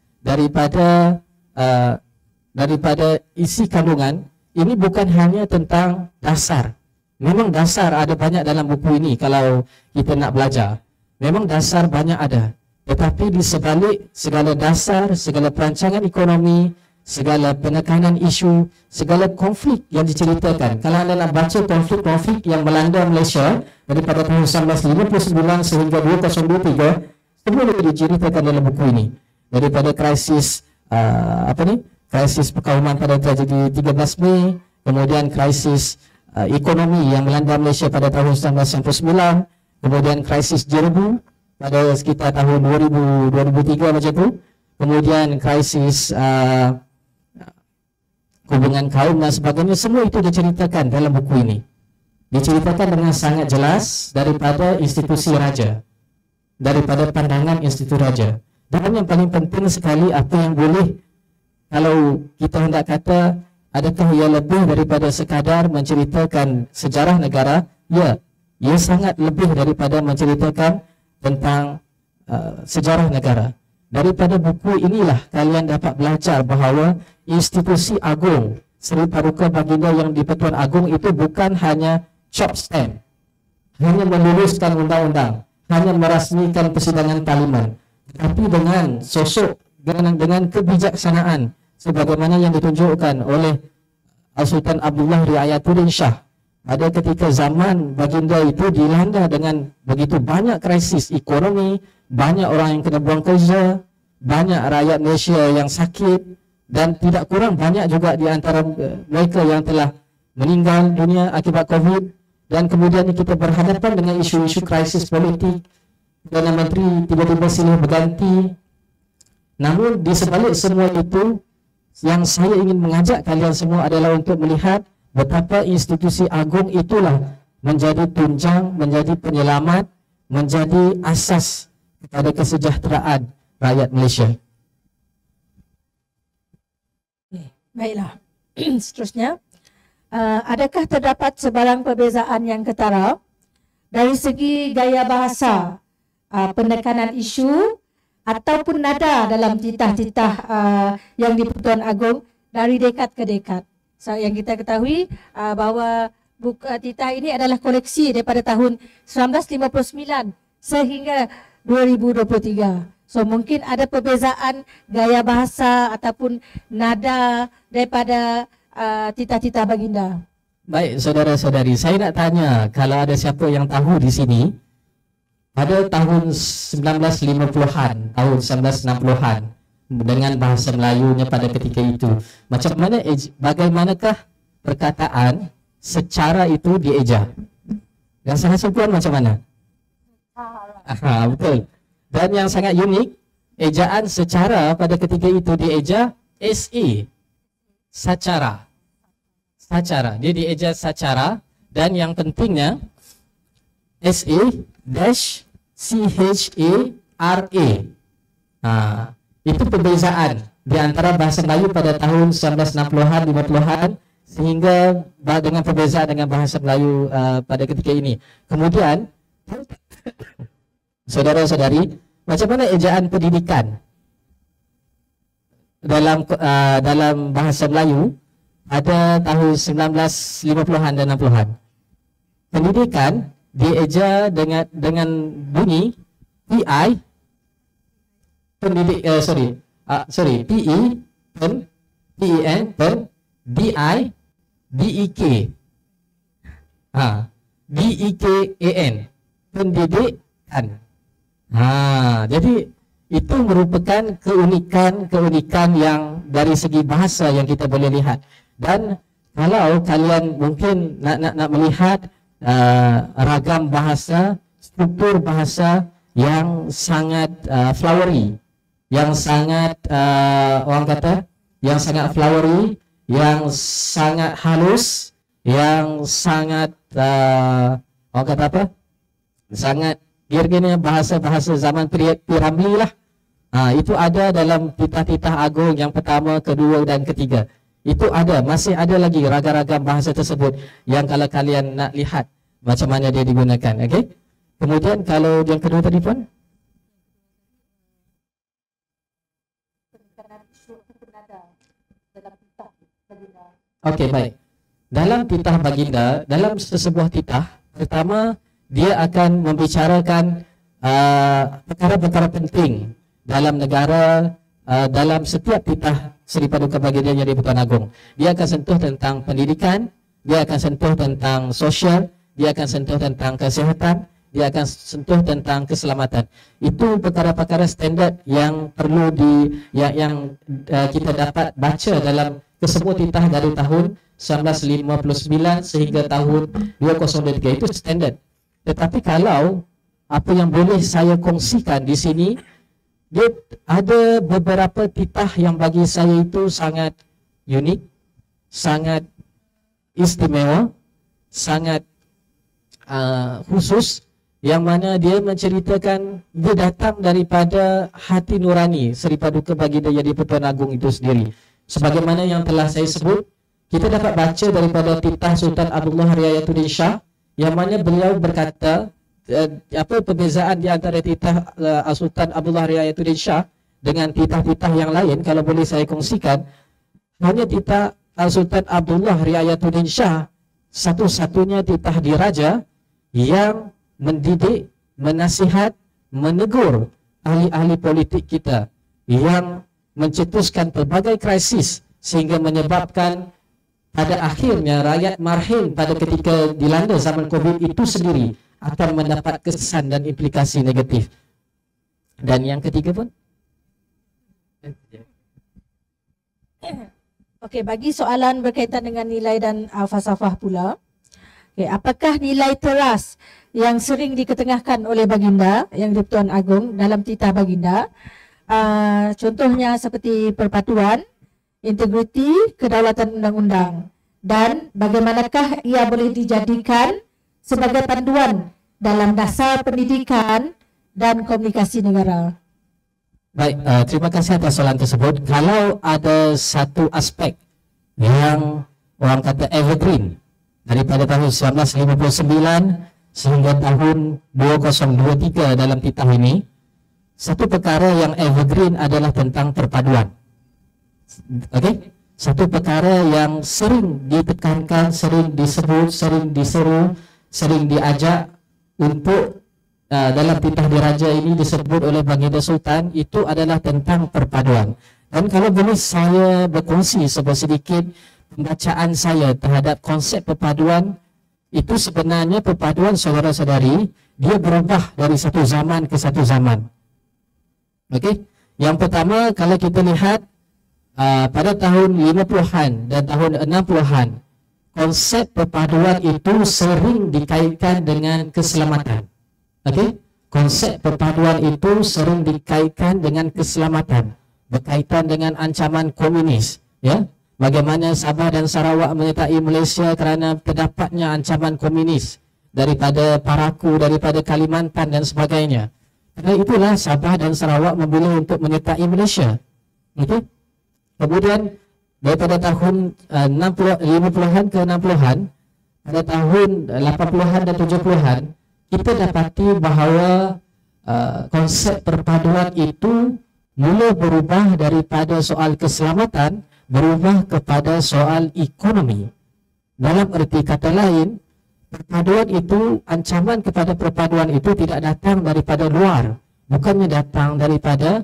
daripada isi kandungan ini, bukan hanya tentang dasar. Memang dasar ada banyak dalam buku ini kalau kita nak belajar. Memang dasar banyak ada. Tetapi di sebalik segala dasar, segala perancangan ekonomi, segala penekanan isu, segala konflik yang diceritakan, kalau anda nak baca konflik-konflik yang melanda Malaysia daripada tahun 1959 sehingga 2023, semua diceritakan dalam buku ini. Daripada krisis krisis perkauman pada tragedi 13 Mei, kemudian krisis ekonomi yang melanda Malaysia pada tahun 1999, kemudian krisis Jerbu pada sekitar tahun 2003 macam tu, kemudian krisis hubungan kaum dan sebagainya. Semua itu diceritakan dalam buku ini, diceritakan dengan sangat jelas daripada institusi raja, daripada pandangan institusi raja. Dan yang paling penting sekali, apa yang boleh, kalau kita hendak kata adakah ia lebih daripada sekadar menceritakan sejarah negara, ya, ia sangat lebih daripada menceritakan tentang sejarah negara. Daripada buku inilah kalian dapat belajar bahawa institusi agung Seri Paduka Baginda yang di-Pertuan Agong itu bukan hanya chop stamp, hanya meluluskan undang-undang, hanya merasmikan persidangan parlimen, tetapi dengan sosok, dengan kebijaksanaan sebagaimana yang ditunjukkan oleh Sultan Abdullah Riayatuddin Shah pada ketika zaman baginda itu dilanda dengan begitu banyak krisis ekonomi, banyak orang yang kena buang kerja, banyak rakyat Malaysia yang sakit, dan tidak kurang banyak juga di antara mereka yang telah meninggal dunia akibat COVID. Dan kemudian kita berhadapan dengan isu-isu krisis politik, Perdana Menteri tiba-tiba silih berganti. Namun di sebalik semua itu, yang saya ingin mengajak kalian semua adalah untuk melihat betapa institusi agung itulah menjadi tunjang, menjadi penyelamat, menjadi asas kepada kesejahteraan rakyat Malaysia. Baiklah, seterusnya, adakah terdapat sebarang perbezaan yang ketara dari segi gaya bahasa, penekanan isu ataupun nada dalam titah-titah yang di-Pertuan Agong dari dekad ke dekad? So, yang kita ketahui bahawa buku titah ini adalah koleksi daripada tahun 1959 sehingga 2023. So mungkin ada perbezaan gaya bahasa ataupun nada daripada titah-titah baginda. Baik saudara-saudari, saya nak tanya kalau ada siapa yang tahu di sini pada tahun 1950-an, tahun 1960-an dengan bahasa Melayunya pada ketika itu, macam mana, bagaimanakah perkataan secara itu dieja? Dan sangat sempurna macam mana? Betul. Dan yang sangat unik, ejaan secara pada ketika itu dieja SA, sacara. Sacara, dia dieja sacara, dan yang pentingnya SA-CHARA. Itu perbezaan di antara bahasa Melayu pada tahun 1960-an, 50-an sehingga dengan perbezaan dengan bahasa Melayu pada ketika ini. Kemudian saudara-saudari, macam mana ejaan pendidikan dalam bahasa Melayu pada tahun 1950-an dan 60-an? Pendidikan dieja dengan bunyi PI, PE, PEN, DI, DEK, DEKAN, pendidikan. Jadi itu merupakan keunikan yang dari segi bahasa yang kita boleh lihat. Dan kalau kalian mungkin nak melihat ragam bahasa, struktur bahasa yang sangat flowery, yang sangat orang kata yang sangat flowery, yang sangat halus, yang sangat orang kata apa? Sangat kira-kira bahasa zaman Piramli lah. Itu ada dalam titah-titah agung yang pertama, kedua dan ketiga. Itu ada, masih ada lagi ragam-ragam bahasa tersebut yang kalau kalian nak lihat macam mana dia digunakan. Okey. Kemudian kalau yang kedua tadi pun okey, baik. Dalam titah baginda, dalam sesebuah titah, pertama dia akan membicarakan perkara-perkara penting dalam negara, dalam setiap titah Seri Paduka Baginda Yang di-Pertuan Agong. Dia akan sentuh tentang pendidikan, dia akan sentuh tentang sosial, dia akan sentuh tentang kesihatan, dia akan sentuh tentang keselamatan. Itu perkara-perkara standard yang perlu yang kita dapat baca dalam kesemua titah dari tahun 1959 sehingga tahun 2023. Itu standard. Tetapi kalau apa yang boleh saya kongsikan di sini, dia ada beberapa titah yang bagi saya itu sangat unik, sangat istimewa, sangat khusus, yang mana dia menceritakan, dia datang daripada hati nurani Seri Paduka Baginda Yang di-Pertuan Agong itu sendiri. Sebagaimana yang telah saya sebut, kita dapat baca daripada titah Sultan Abdullah Riayatuddin Shah, yang mana beliau berkata, apa perbezaan di antara titah Sultan Abdullah Riayatuddin Shah dengan titah-titah yang lain. Kalau boleh saya kongsikan, hanya titah Sultan Abdullah Riayatuddin Shah satu-satunya titah diraja yang mendidik, menasihat, menegur ahli-ahli politik kita yang mencetuskan pelbagai krisis sehingga menyebabkan pada akhirnya rakyat marhin pada ketika dilanda zaman COVID itu sendiri akan mendapat kesan dan implikasi negatif. Dan yang ketiga pun, okey, bagi soalan berkaitan dengan nilai dan falsafah pula. Okey, apakah nilai teras yang sering diketengahkan oleh Baginda Yang di-Pertuan Agong dalam titah Baginda? Contohnya seperti perpatuan, integriti, kedaulatan undang-undang, dan bagaimanakah ia boleh dijadikan sebagai panduan dalam dasar pendidikan dan komunikasi negara? Baik, terima kasih atas soalan tersebut. Kalau ada satu aspek yang orang kata evergreen daripada tahun 1959 sehingga tahun 2023 dalam titah ini, satu perkara yang evergreen adalah tentang perpaduan. Okey? Satu perkara yang sering ditekankan, sering disebut, sering diseru, sering diajak untuk dalam titah diraja ini disebut oleh Baginda Sultan, itu adalah tentang perpaduan. Dan kalau boleh saya berkongsi sedikit pembacaan saya terhadap konsep perpaduan, itu sebenarnya perpaduan saudara-saudari, dia berubah dari satu zaman ke satu zaman. Okey? Yang pertama, kalau kita lihat pada tahun 50-an dan tahun 60-an, konsep perpaduan itu sering dikaitkan dengan keselamatan. Okey? konsep perpaduan itu sering dikaitkan dengan keselamatan, berkaitan dengan ancaman komunis, ya. Bagaimana Sabah dan Sarawak menyertai Malaysia kerana terdapatnya ancaman komunis daripada Paraku, daripada Kalimantan dan sebagainya. Kerana itulah Sabah dan Sarawak memilih untuk menyertai Malaysia. Okay? Kemudian daripada tahun 50-an ke 60-an, pada tahun 80-an dan 70-an, kita dapati bahawa konsep perpaduan itu mula berubah daripada soal keselamatan berubah kepada soal ekonomi. Dalam erti kata lain, perpaduan itu, ancaman kepada perpaduan itu tidak datang daripada luar, bukannya datang daripada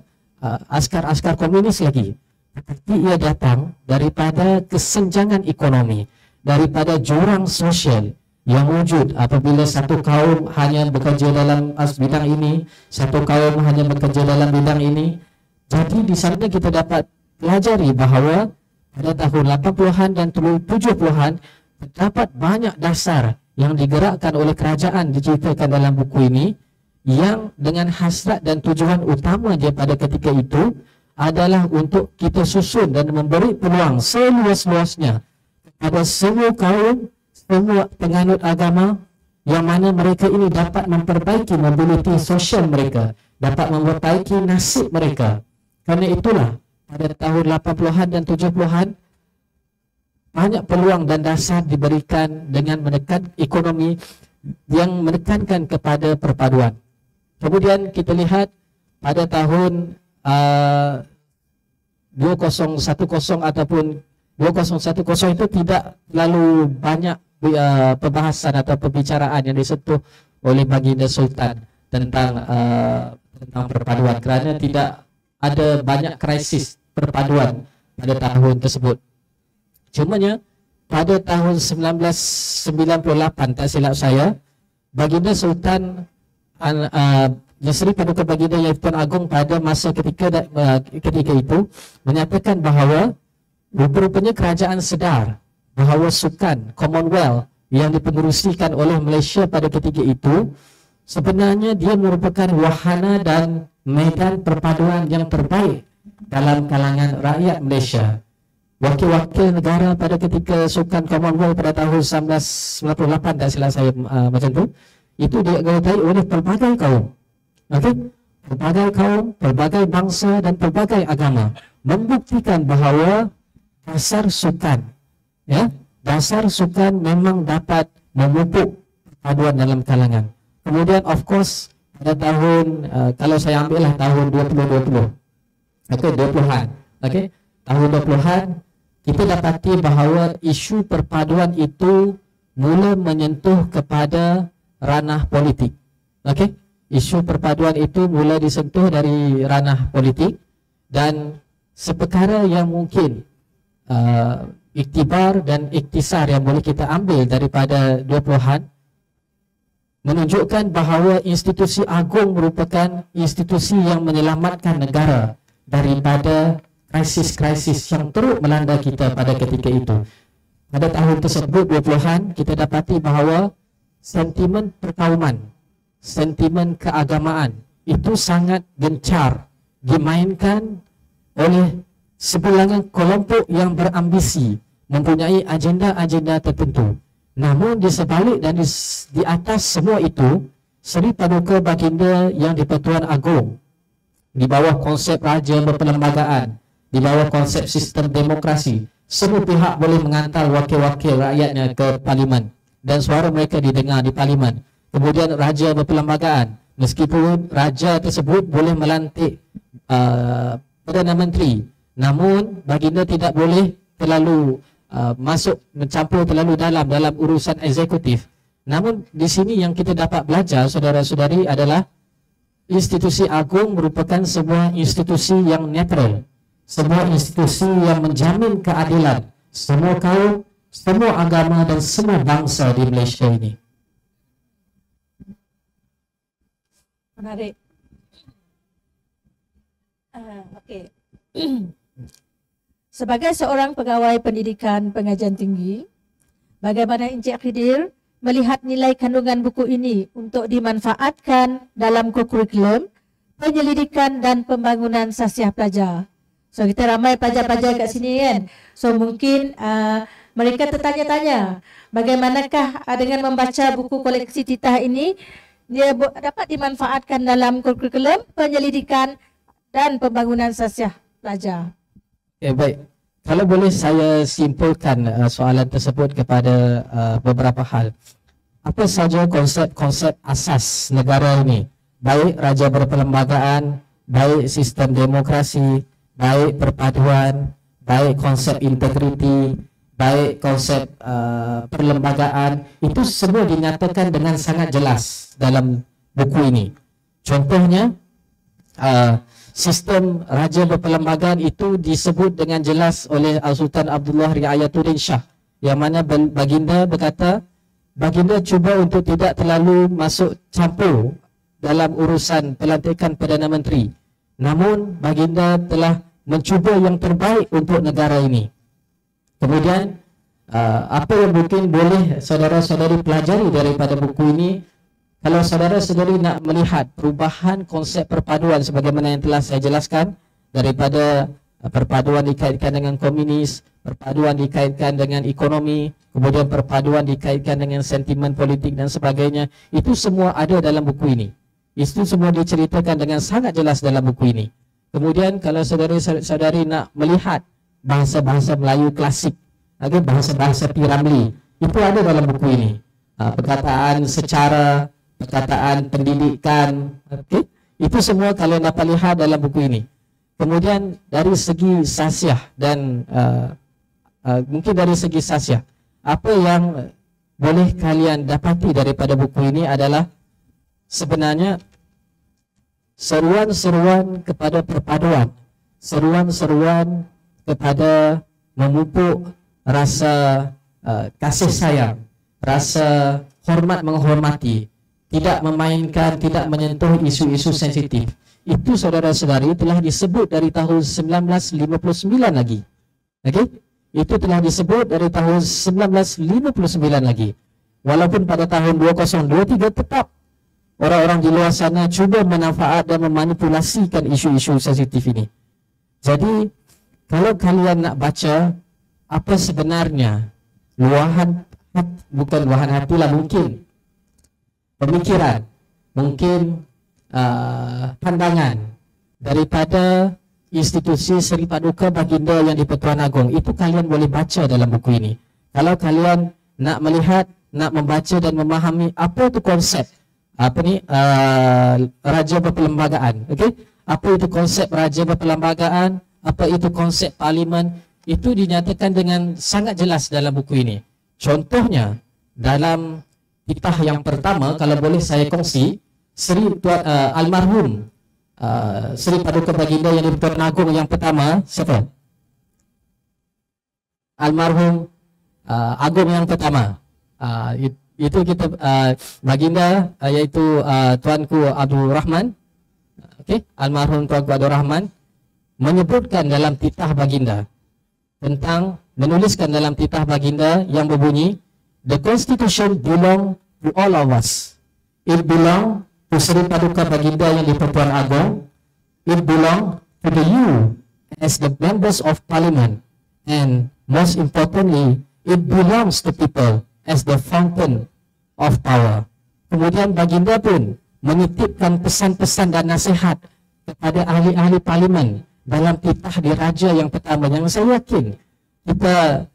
askar-askar komunis lagi, tetapi ia datang daripada kesenjangan ekonomi, daripada jurang sosial yang wujud apabila satu kaum hanya bekerja dalam bidang ini, satu kaum hanya bekerja dalam bidang ini. Jadi di sana kita dapat pelajari bahawa pada tahun 80-an dan 70-an terdapat banyak dasar yang digerakkan oleh kerajaan diceritakan dalam buku ini, yang dengan hasrat dan tujuan utama dia pada ketika itu adalah untuk kita susun dan memberi peluang seluas-luasnya kepada semua kaum, semua penganut agama, yang mana mereka ini dapat memperbaiki mobiliti sosial mereka, dapat memperbaiki nasib mereka. Kerana itulah pada tahun 80-an dan 70-an banyak peluang dan dasar diberikan dengan menekan ekonomi yang menekankan kepada perpaduan. Kemudian kita lihat pada tahun 2010 ataupun 2010 itu tidak terlalu banyak perbahasan atau perbicaraan yang disentuh oleh Baginda Sultan tentang perpaduan, kerana tidak ada banyak krisis perpaduan pada tahun tersebut. Cumanya pada tahun 1998, tak silap saya, Baginda Sultan Sri Paduka Baginda Yang Tuan Agong pada masa ketika itu menyatakan bahawa rupanya kerajaan sedar bahawa sukan Commonwealth yang dipengerusikan oleh Malaysia pada ketika itu sebenarnya dia merupakan wahana dan medan perpaduan yang terbaik dalam kalangan rakyat Malaysia. Wakil-wakil negara pada ketika sukan Commonwealth pada tahun 1998, tak silap saya macam tu, itu dianggap oleh pelbagai kaum. Okey? Pelbagai kaum, pelbagai bangsa dan pelbagai agama membuktikan bahawa dasar sukan, ya, dasar sukan memang dapat memupuk perpaduan dalam kalangan. Kemudian of course pada tahun kalau saya ambillah tahun 2020 atau 20-an, okey, tahun 20-an kita dapati bahawa isu perpaduan itu mula menyentuh kepada ranah politik. Okey, isu perpaduan itu mula disentuh dari ranah politik, dan seperkara yang mungkin iktibar dan iktisar yang boleh kita ambil daripada 20-an menunjukkan bahawa institusi agung merupakan institusi yang menyelamatkan negara daripada krisis-krisis yang teruk melanda kita pada ketika itu. Pada tahun tersebut 20-an kita dapati bahawa sentimen perkauman, sentimen keagamaan itu sangat gencar dimainkan oleh sebilangan kelompok yang berambisi mempunyai agenda-agenda tertentu. Namun di sebalik dan di atas semua itu, Seri Paduka Baginda Yang di-Pertuan Agong di bawah konsep raja berperlembagaan, di bawah konsep sistem demokrasi, semua pihak boleh mengantar wakil-wakil rakyatnya ke parlimen dan suara mereka didengar di parlimen. Kemudian raja berperlembagaan, meskipun raja tersebut boleh melantik Perdana Menteri, namun Baginda tidak boleh terlalu masuk mencampur terlalu dalam urusan eksekutif. Namun di sini yang kita dapat belajar saudara-saudari adalah institusi agung merupakan sebuah institusi yang netral, sebuah institusi yang menjamin keadilan semua kaum, semua agama dan semua bangsa di Malaysia ini. Menarik. Okey. Sebagai seorang pegawai pendidikan pengajian tinggi, bagaimana Encik Khidir melihat nilai kandungan buku ini untuk dimanfaatkan dalam kurikulum, penyelidikan dan pembangunan sasiah pelajar. So kita ramai pelajar-pelajar kat sini kan. So mungkin mereka tertanya-tanya bagaimanakah dengan membaca buku koleksi Titah ini dia dapat dimanfaatkan dalam kurikulum, penyelidikan dan pembangunan sasiah pelajar. Baik. Kalau boleh saya simpulkan soalan tersebut kepada beberapa hal. Apa saja konsep-konsep asas negara ini? Baik raja berperlembagaan, baik sistem demokrasi, baik perpaduan, baik konsep integriti, baik konsep perlembagaan, itu semua dinyatakan dengan sangat jelas dalam buku ini. Contohnya, sistem raja berperlembagaan itu disebut dengan jelas oleh Sultan Abdullah Riayatuddin Shah, yang mana baginda berkata, baginda cuba untuk tidak terlalu masuk campur dalam urusan pelantikan Perdana Menteri. Namun baginda telah mencuba yang terbaik untuk negara ini. Kemudian apa yang mungkin boleh saudara-saudari pelajari daripada buku ini, kalau saudara-saudari nak melihat perubahan konsep perpaduan sebagaimana yang telah saya jelaskan, daripada perpaduan dikaitkan dengan komunis, perpaduan dikaitkan dengan ekonomi, kemudian perpaduan dikaitkan dengan sentimen politik dan sebagainya, itu semua ada dalam buku ini. Itu semua diceritakan dengan sangat jelas dalam buku ini. Kemudian kalau saudari-saudari nak melihat bahasa-bahasa Melayu klasik, bahasa-bahasa Piramli, itu ada dalam buku ini. Perkataan secara, perkataan pendidikan, itu semua kalau dapat lihat dalam buku ini. Kemudian dari segi sasiah dan mungkin dari segi sasiah, apa yang boleh kalian dapati daripada buku ini adalah sebenarnya seruan-seruan kepada perpaduan, seruan-seruan kepada memupuk rasa kasih sayang, rasa hormat menghormati, tidak memainkan, tidak menyentuh isu-isu sensitif. Itu saudara-saudari telah disebut dari tahun 1959 lagi. Okey? Itu telah disebut dari tahun 1959 lagi. Walaupun pada tahun 2023 tetap orang-orang di luar sana cuba memanfaat dan memanipulasikan isu-isu sensitif ini. Jadi, kalau kalian nak baca apa sebenarnya bukan luahan hati lah, mungkin pemikiran, mungkin pandangan daripada institusi Seri Paduka Baginda yang di Pertuan Agong, itu kalian boleh baca dalam buku ini. Kalau kalian nak melihat, nak membaca dan memahami apa itu konsep raja berperlembagaan, okey? Apa itu konsep raja berperlembagaan, apa itu konsep parlimen, itu dinyatakan dengan sangat jelas dalam buku ini. Contohnya dalam titah yang pertama, kalau boleh saya kongsi, almarhum Seri Paduka Baginda yang di Pertuan Agong yang pertama, siapa? Almarhum Agong yang pertama, itu kita Baginda iaitu Tuanku Abdul Rahman, okey, almarhum Tuanku Abdul Rahman menyebutkan dalam titah Baginda tentang, menuliskan dalam titah Baginda yang berbunyi, the constitution belong to all of us. It belong to Seri Paduka Baginda yang di Pertuan Agong. It belong to the you as the members of parliament, and most importantly, it belongs to people as the fountain of power. Kemudian Baginda pun menitipkan pesan-pesan dan nasihat kepada ahli-ahli parlimen dalam titah diraja yang pertama, yang saya yakin kita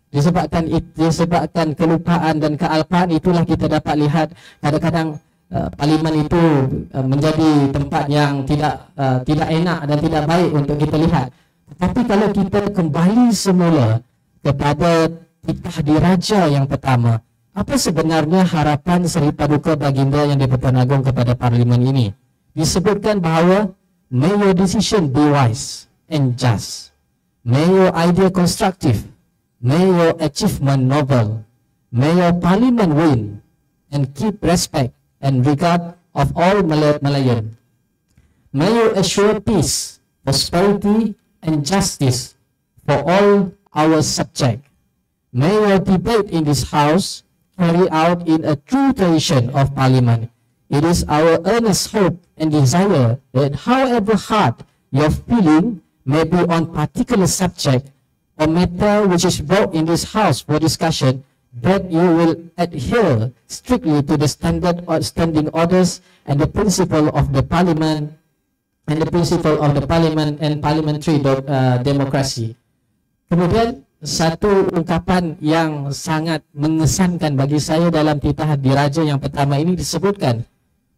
disebabkan kelupaan dan kealpaan, itulah kita dapat lihat kadang-kadang parlimen itu menjadi tempat yang tidak enak dan tidak baik untuk kita lihat. Tetapi kalau kita kembali semula kepada titah diraja yang pertama, apa sebenarnya harapan Seri Paduka Baginda yang di Pertuan Agong kepada parlimen ini? Disebutkan bahawa may your decision be wise and just, may your idea constructive, may your achievement noble, may your parliament win and keep respect and regard of all Malayan. May you assure peace, prosperity and justice for all our subjects. May your debate in this house carried out in a true tradition of Parliament. It is our earnest hope and desire that however hard your feeling may be on particular subject or matter which is brought in this house for discussion, that you will adhere strictly to the standard or standing orders and the principle of the Parliament and parliamentary democracy. Kemudian satu ungkapan yang sangat mengesankan bagi saya dalam titah diraja yang pertama ini disebutkan,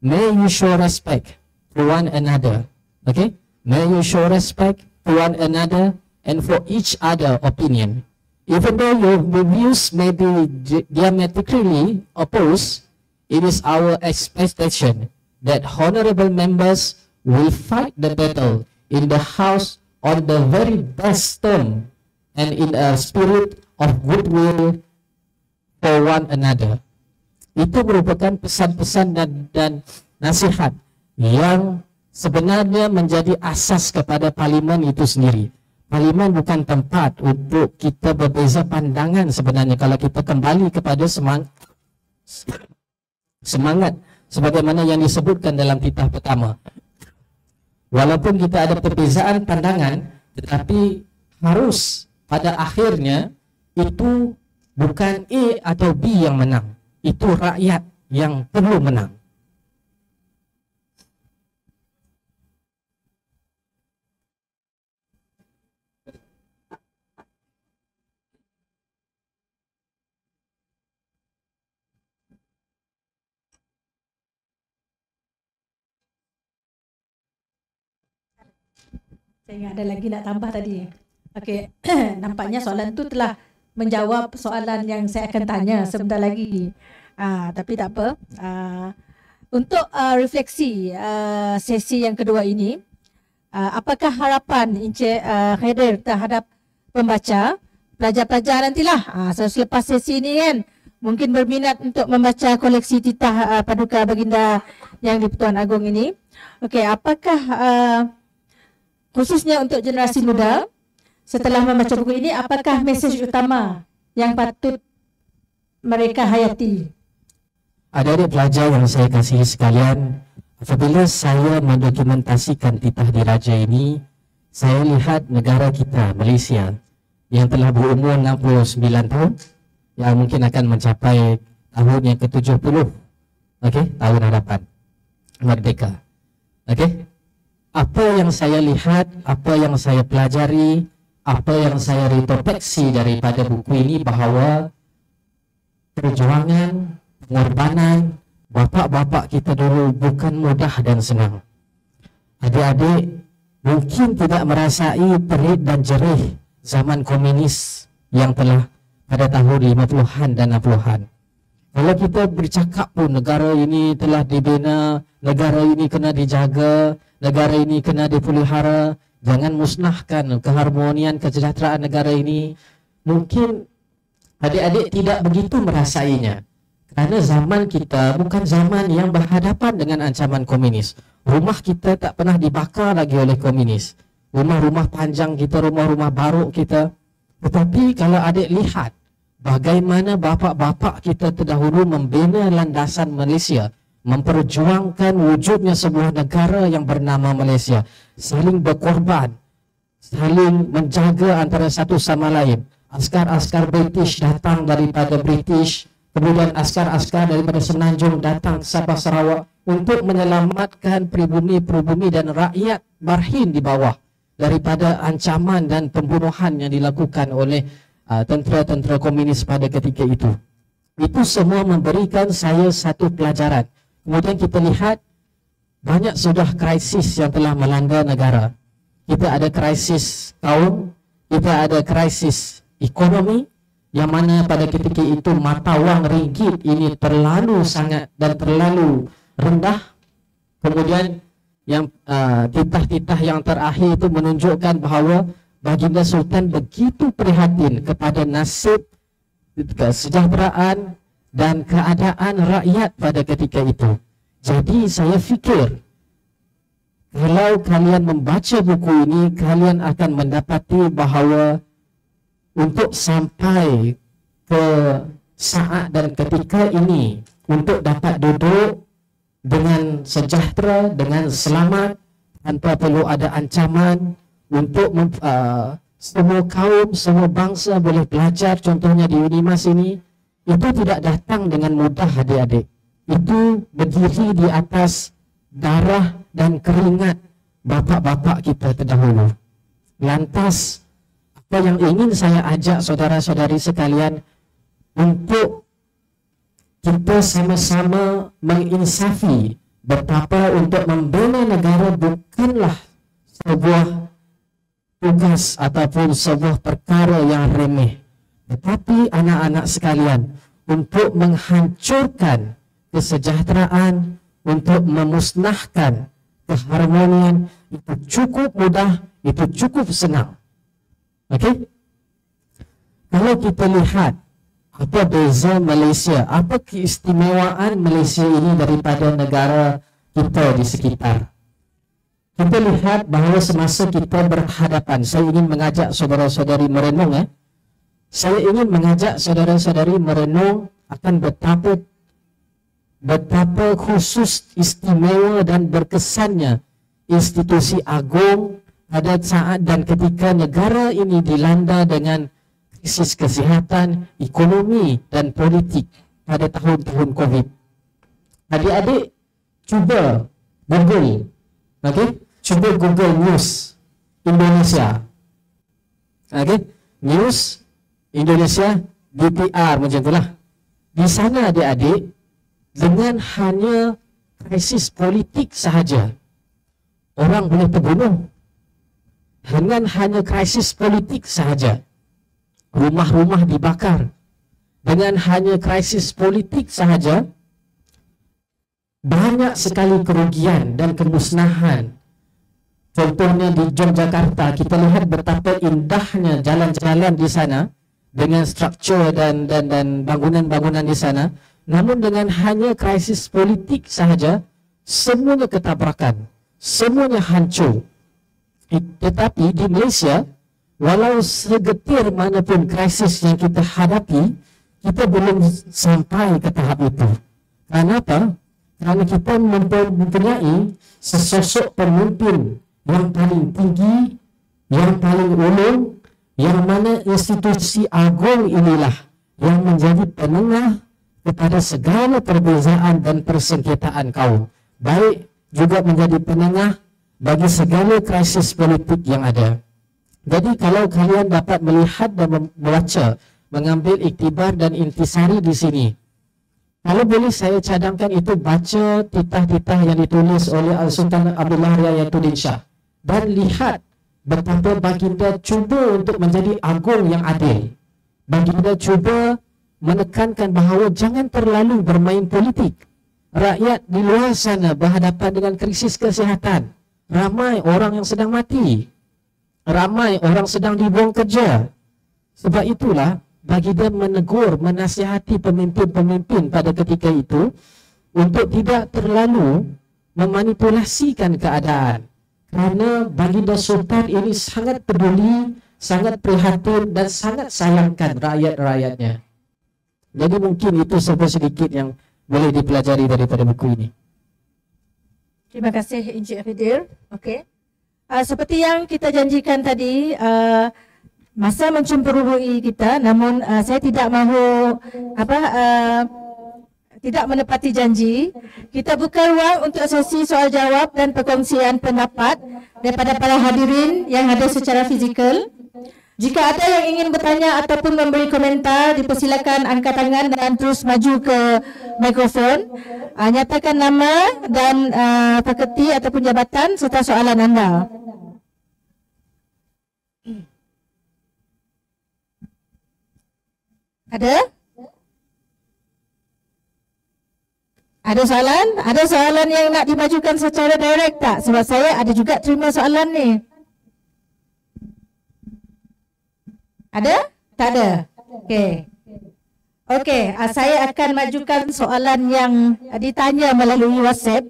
may you show respect to one another. Okay? May you show respect to one another and for each other opinion. Even though your views may be diametrically opposed, it is our expectation that honorable members will fight the battle in the house on the very best term and in a spirit of goodwill for one another. Itu merupakan pesan-pesan dan nasihat yang sebenarnya menjadi asas kepada parlimen itu sendiri. Parlimen bukan tempat untuk kita berbeza pandangan sebenarnya kalau kita kembali kepada semangat sebagaimana yang disebutkan dalam titah pertama. Walaupun kita ada perbezaan pandangan, tetapi harus pada akhirnya itu bukan A atau B yang menang. Itu rakyat yang perlu menang. Saya ingat ada lagi nak tambah tadi. Okey, nampaknya soalan tu telah menjawab soalan yang saya akan tanya sebentar lagi. Tapi tak apa. Untuk refleksi sesi yang kedua ini, apakah harapan Encik Haider terhadap pembaca, pelajar-pelajar nantilah selepas sesi ini kan mungkin berminat untuk membaca koleksi titah Paduka Baginda Yang di-Pertuan Agong ini. Okey, apakah khususnya untuk generasi muda setelah membaca buku ini, apakah mesej utama yang patut mereka hayati? Adik-adik pelajar yang saya kasihi sekalian, apabila saya mendokumentasikan titah diraja ini, saya lihat negara kita, Malaysia, yang telah berumur 69 tahun, yang mungkin akan mencapai tahun yang ke-70, tahun hadapan merdeka. Apa yang saya lihat, apa yang saya pelajari, apa yang saya retrospeksi daripada buku ini, bahawa perjuangan, pengorbanan bapa-bapa kita dulu bukan mudah dan senang. Adik-adik mungkin tidak merasai terit dan jerih zaman komunis yang telah pada tahun 50-an dan 60-an. Kalau kita bercakap pun negara ini telah dibina, negara ini kena dijaga, negara ini kena dipelihara, jangan musnahkan keharmonian kesejahteraan negara ini. Mungkin adik-adik tidak begitu merasainya. Kerana zaman kita bukan zaman yang berhadapan dengan ancaman komunis. Rumah kita tak pernah dibakar lagi oleh komunis. Rumah-rumah panjang kita, rumah-rumah baruk kita. Tetapi kalau adik lihat bagaimana bapa-bapa kita terdahulu membina landasan Malaysia, memperjuangkan wujudnya sebuah negara yang bernama Malaysia, saling berkorban, saling menjaga antara satu sama lain. Askar-askar British datang daripada British, kemudian askar-askar daripada Semenanjung datang ke Sabah Sarawak untuk menyelamatkan pribumi-pribumi dan rakyat Barhin di bawah daripada ancaman dan pembunuhan yang dilakukan oleh tentera-tentera komunis pada ketika itu. Itu semua memberikan saya satu pelajaran. Kemudian kita lihat banyak sudah krisis yang telah melanda negara. Kita ada krisis kaum, kita ada krisis ekonomi, yang mana pada ketika itu mata wang ringgit ini terlalu sangat dan terlalu rendah. Kemudian yang titah-titah yang terakhir itu menunjukkan bahawa Baginda Sultan begitu prihatin kepada nasib, kesejahteraan dan keadaan rakyat pada ketika itu. Jadi saya fikir kalau kalian membaca buku ini, kalian akan mendapati bahawa untuk sampai ke saat dan ketika ini untuk dapat duduk dengan sejahtera, dengan selamat, tanpa perlu ada ancaman, untuk semua kaum, semua bangsa boleh belajar. Contohnya di Unimas ini, itu tidak datang dengan mudah adik-adik. Itu berdiri di atas darah dan keringat bapa-bapa kita terdahulu. Lantas, apa yang ingin saya ajak saudara-saudari sekalian, untuk kita sama-sama menginsafi betapa untuk membela negara bukanlah sebuah tugas ataupun sebuah perkara yang remeh, tetapi anak-anak sekalian, untuk menghancurkan kesejahteraan, untuk memusnahkan keharmonian, itu cukup mudah, itu cukup senang. Okey? Kalau kita lihat apa beza Malaysia, apa keistimewaan Malaysia ini daripada negara kita di sekitar. Kita lihat bahawa semasa kita berhadapan, saya ingin mengajak saudara-saudari merenung. Saya ingin mengajak saudara-saudari merenung akan betapa khusus, istimewa dan berkesannya institusi agung pada saat dan ketika negara ini dilanda dengan krisis kesihatan, ekonomi dan politik pada tahun-tahun COVID. Adik-adik cuba Google, cuba Google News Indonesia, News Indonesia DPR macam itulah. Di sana adik-adik, dengan hanya krisis politik sahaja, orang boleh terbunuh. Dengan hanya krisis politik sahaja, rumah-rumah dibakar. Dengan hanya krisis politik sahaja, banyak sekali kerugian dan kemusnahan. Contohnya di Yogyakarta, kita lihat betapa indahnya jalan-jalan di sana dengan struktur dan bangunan-bangunan di sana. Namun dengan hanya krisis politik sahaja, semuanya ketabrakan, semuanya hancur. Tetapi di Malaysia, walau segetir manapun krisis yang kita hadapi, kita belum sampai ke tahap itu. Kenapa? Kerana kita mempunyai sesosok pemimpin yang paling tinggi, yang paling ulung, yang mana institusi agung inilah yang menjadi penengah kepada segala perbezaan dan persengketaan kaum. Baik juga menjadi penengah bagi segala krisis politik yang ada. Jadi kalau kalian dapat melihat dan membaca, mengambil iktibar dan intisari di sini, kalau boleh saya cadangkan itu, baca titah-titah yang ditulis oleh Sultan Abdullah Riayatuddin Shah dan lihat betapa baginda cuba untuk menjadi agung yang adil. Baginda cuba menekankan bahawa jangan terlalu bermain politik. Rakyat di luar sana berhadapan dengan krisis kesihatan. Ramai orang yang sedang mati. Ramai orang sedang dibuang kerja. Sebab itulah baginda menegur, menasihati pemimpin-pemimpin pada ketika itu untuk tidak terlalu memanipulasikan keadaan. Kerana baginda Sultan ini sangat peduli, sangat prihatin dan sangat sayangkan rakyat-rakyatnya. Jadi mungkin itu sedikit yang boleh dipelajari daripada buku ini. Terima kasih Encik Khidir. Okey. Seperti yang kita janjikan tadi, masa mencemburui kita, namun saya tidak mahu tidak menepati janji. Kita buka ruang untuk sesi soal jawab dan perkongsian pendapat daripada para hadirin yang ada secara fizikal. Jika ada yang ingin bertanya ataupun memberi komentar, dipersilakan angkat tangan dan terus maju ke mikrofon. Nyatakan nama dan fakulti ataupun jabatan serta soalan anda. Ada? Ada soalan? Ada soalan yang nak dimajukan secara direct tak? Sebab saya ada juga terima soalan ni. Ada? Tak ada? Okey. Okey, saya akan majukan soalan yang ditanya melalui WhatsApp.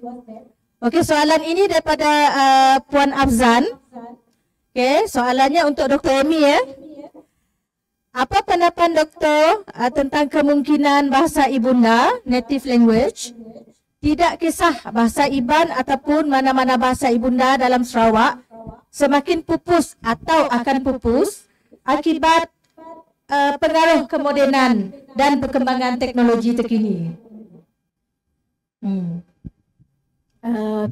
Okey, soalan ini daripada Puan Afzan. Okey, soalannya untuk Dr. Amy ya. Apa pendapat doktor tentang kemungkinan bahasa ibunda, native language, tidak kisah bahasa Iban ataupun mana-mana bahasa ibunda dalam Sarawak, semakin pupus atau akan pupus akibat pengaruh kemodenan dan perkembangan teknologi terkini?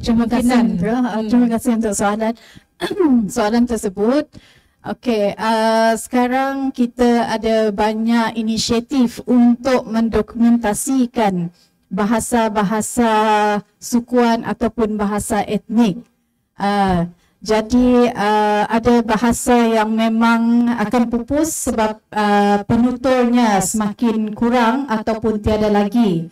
Terima kasih. Terima kasih untuk soalan tersebut. Okey, sekarang kita ada banyak inisiatif untuk mendokumentasikan bahasa-bahasa sukuan ataupun bahasa etnik. Jadi ada bahasa yang memang akan pupus sebab penuturnya semakin kurang ataupun tiada lagi.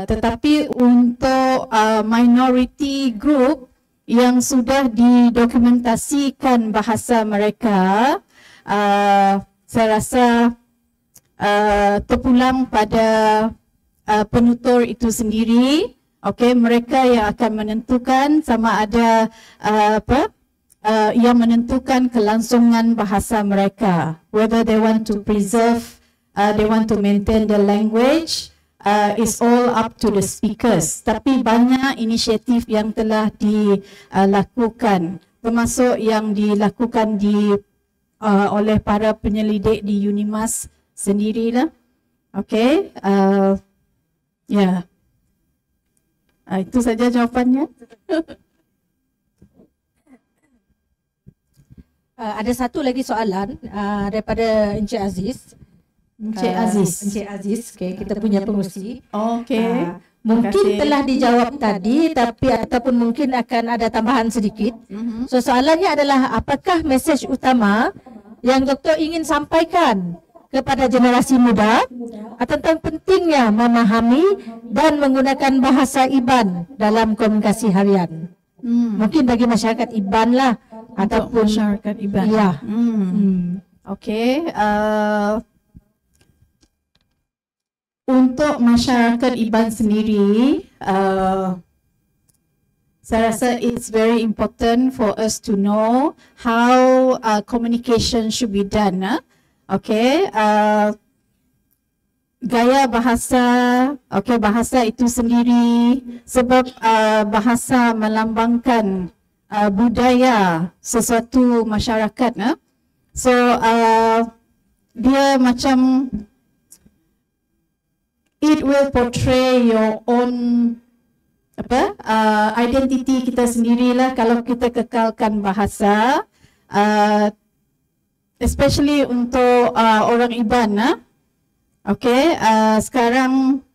Tetapi untuk minority group yang sudah didokumentasikan bahasa mereka, saya rasa terpulang pada penutur itu sendiri. Okey, mereka yang akan menentukan sama ada yang menentukan kelangsungan bahasa mereka, whether they want to preserve, they want to maintain the language. Is all up to the speakers. Tapi banyak inisiatif yang telah dilakukan, termasuk yang dilakukan oleh para penyelidik di UNIMAS sendirilah. Okey, itu saja jawapannya. Ada satu lagi soalan daripada Encik Aziz. Encik Aziz. Encik Aziz, okay, kita punya pengurusi. Okey. Mungkin telah dijawab tadi, tapi ataupun mungkin akan ada tambahan sedikit. So soalannya adalah, apakah mesej utama yang doktor ingin sampaikan kepada generasi muda tentang pentingnya memahami dan menggunakan bahasa Iban dalam komunikasi harian? Mungkin bagi masyarakat Iban lah, ataupun masyarakat Iban. Ya. Okey. Untuk masyarakat Iban sendiri, saya rasa it's very important for us to know how communication should be done. Okay, gaya bahasa, okay, bahasa itu sendiri, sebab bahasa melambangkan budaya sesuatu masyarakat. So dia macam it will portray your own identity kita sendirilah kalau kita kekalkan bahasa, especially untuk orang Iban. Okay, sekarang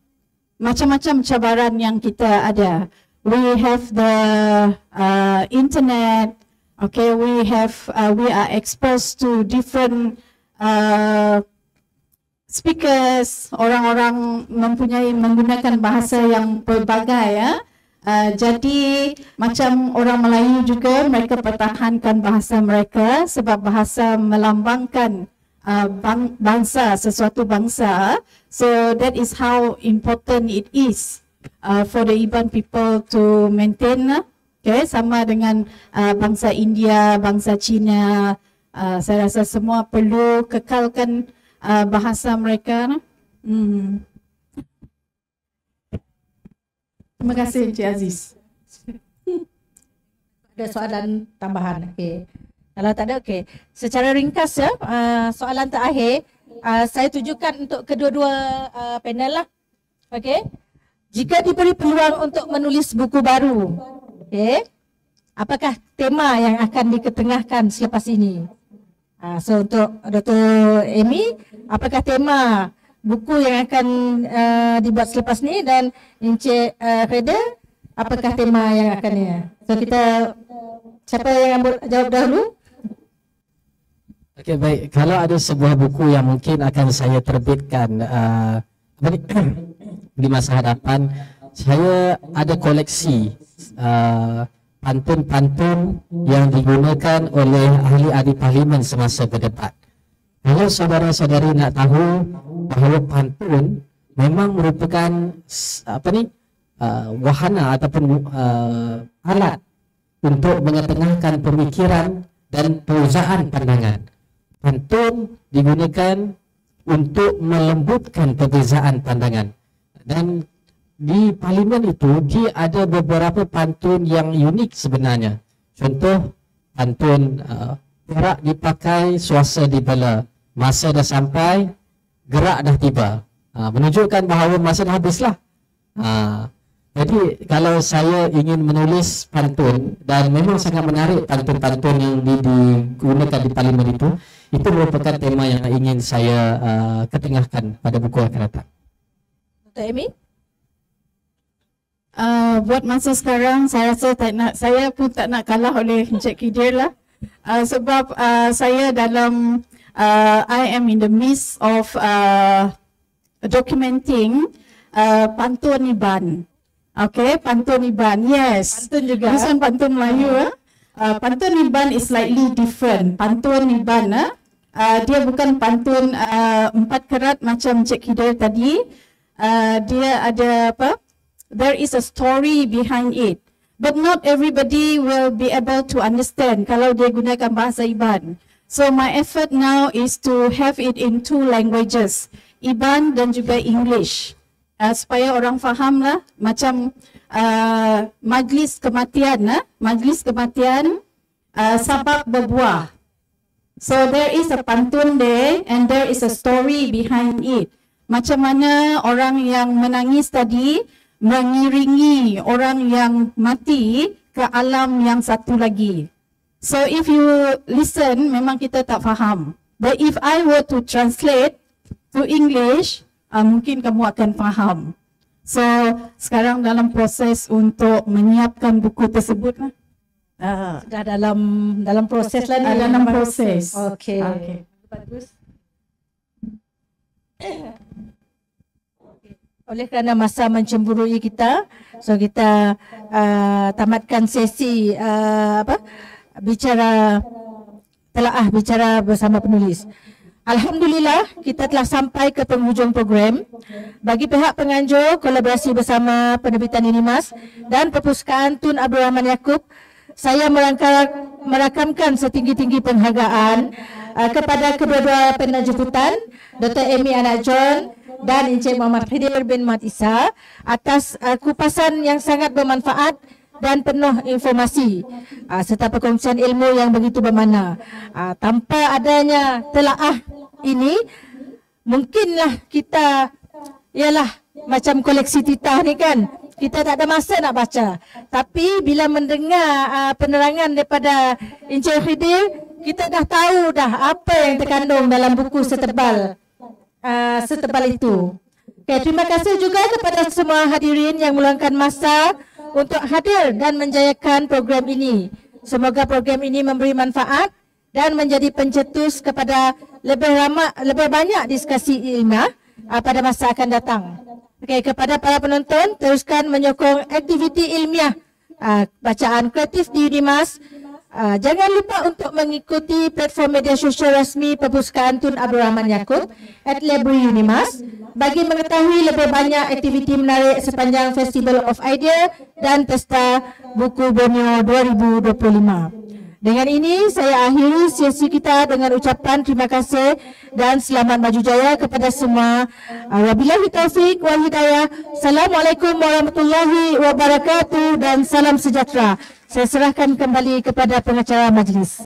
macam-macam cabaran yang kita ada. We have the internet. Okay, we are exposed to different speakers, orang-orang menggunakan bahasa yang pelbagai. Jadi macam orang Melayu juga, mereka pertahankan bahasa mereka sebab bahasa melambangkan bangsa, sesuatu bangsa. So that is how important it is for the Iban people to maintain. Okay, sama dengan bangsa India, bangsa Cina. Saya rasa semua perlu kekalkan bahasa mereka. Terima kasih Encik Aziz. Ada soalan tambahan? Okey. Kalau tak ada, okey. Secara ringkas ya, soalan terakhir saya tujukan untuk kedua-dua panel lah. Okey. Jika diberi peluang untuk menulis buku baru, okey, apakah tema yang akan diketengahkan selepas ini? So untuk Dr. Amy, apakah tema buku yang akan dibuat selepas ni, dan Encik Reda, apakah tema yang akan ya? So kita, siapa yang jawab dahulu? Okey, baik. Kalau ada sebuah buku yang mungkin akan saya terbitkan di masa hadapan, saya ada koleksi pantun-pantun yang digunakan oleh ahli-ahli parlimen semasa berdebat. Kalau saudara-saudari nak tahu bahawa pantun memang merupakan wahana ataupun alat untuk mengetengahkan pemikiran dan perbezaan pandangan. pantun digunakan untuk melembutkan perbezaan pandangan. Dan di parlimen itu dia ada beberapa pantun yang unik sebenarnya. Contoh pantun perak dipakai, suasa dibela, masa dah sampai, gerak dah tiba. Menunjukkan bahawa masa dah habislah. Jadi kalau saya ingin menulis pantun dan memang sangat menarik pantun-pantun yang digunakan di parlimen itu merupakan tema yang ingin saya ketengahkan pada buku akan datang. Dr. Amy? Buat masa sekarang saya pun tak nak kalah oleh Encik Khidir lah. Sebab saya dalam I am in the midst of documenting pantun Iban. Okay, pantun Iban. Yes. Pantun juga. Bukan pantun Melayu. Pantun Iban is slightly different. Pantun Iban dia bukan pantun 4 kerat macam Encik Khidir tadi. Dia ada apa? There is a story behind it. But not everybody will be able to understand kalau dia gunakan bahasa Iban. So my effort now is to have it in 2 languages, Iban dan juga English. Supaya orang faham lah, macam majlis kematian, sabak berbuah. So there is a pantun there and there is a story behind it. Macam mana orang yang menangis tadi mengiringi orang yang mati ke alam yang satu lagi. So if you listen, memang kita tak faham. But if I were to translate to English, mungkin kamu akan faham. So sekarang dalam proses untuk menyiapkan buku tersebut lah. Sudah dalam proses lah ni. Dalam proses. Okey. Okay. Bagus. Oleh kerana masa mencemburui kita, so kita tamatkan sesi bicara bersama penulis. Alhamdulillah, kita telah sampai ke penghujung program. Bagi pihak penganjur, kolaborasi bersama penerbitan UNIMAS dan Perpustakaan Tun Abdul Rahman Yaakob, saya merakamkan setinggi-tinggi penghargaan kepada kedua-dua panel jemputan, Dr. Amy Anak John dan Encik Muhammad Khidir bin Mat Isa atas kupasan yang sangat bermanfaat dan penuh informasi serta perkongsian ilmu yang begitu bermakna. Tanpa adanya telaah ini, mungkinlah kita ialah macam koleksi titah ni kan, kita tak ada masa nak baca. Tapi bila mendengar penerangan daripada Encik Khidir, kita dah tahu dah apa yang terkandung dalam buku setebal itu. Okay, terima kasih juga kepada semua hadirin yang meluangkan masa untuk hadir dan menjayakan program ini. Semoga program ini memberi manfaat dan menjadi pencetus kepada lebih banyak diskusi ilmiah pada masa akan datang. Okay, kepada para penonton, teruskan menyokong aktiviti ilmiah bacaan kreatif di UNIMAS. Jangan lupa untuk mengikuti platform media sosial rasmi Perpustakaan Tun Abdul Rahman Yaakob @Library UNIMAS bagi mengetahui lebih banyak aktiviti menarik sepanjang Festival of Idea dan Pesta Buku Borneo 2025. Dengan ini saya akhiri sesi kita dengan ucapan terima kasih dan selamat maju jaya kepada semua. Wabillahi taufiq wal hidayah. Assalamualaikum warahmatullahi wabarakatuh dan salam sejahtera. Saya serahkan kembali kepada pengacara majlis.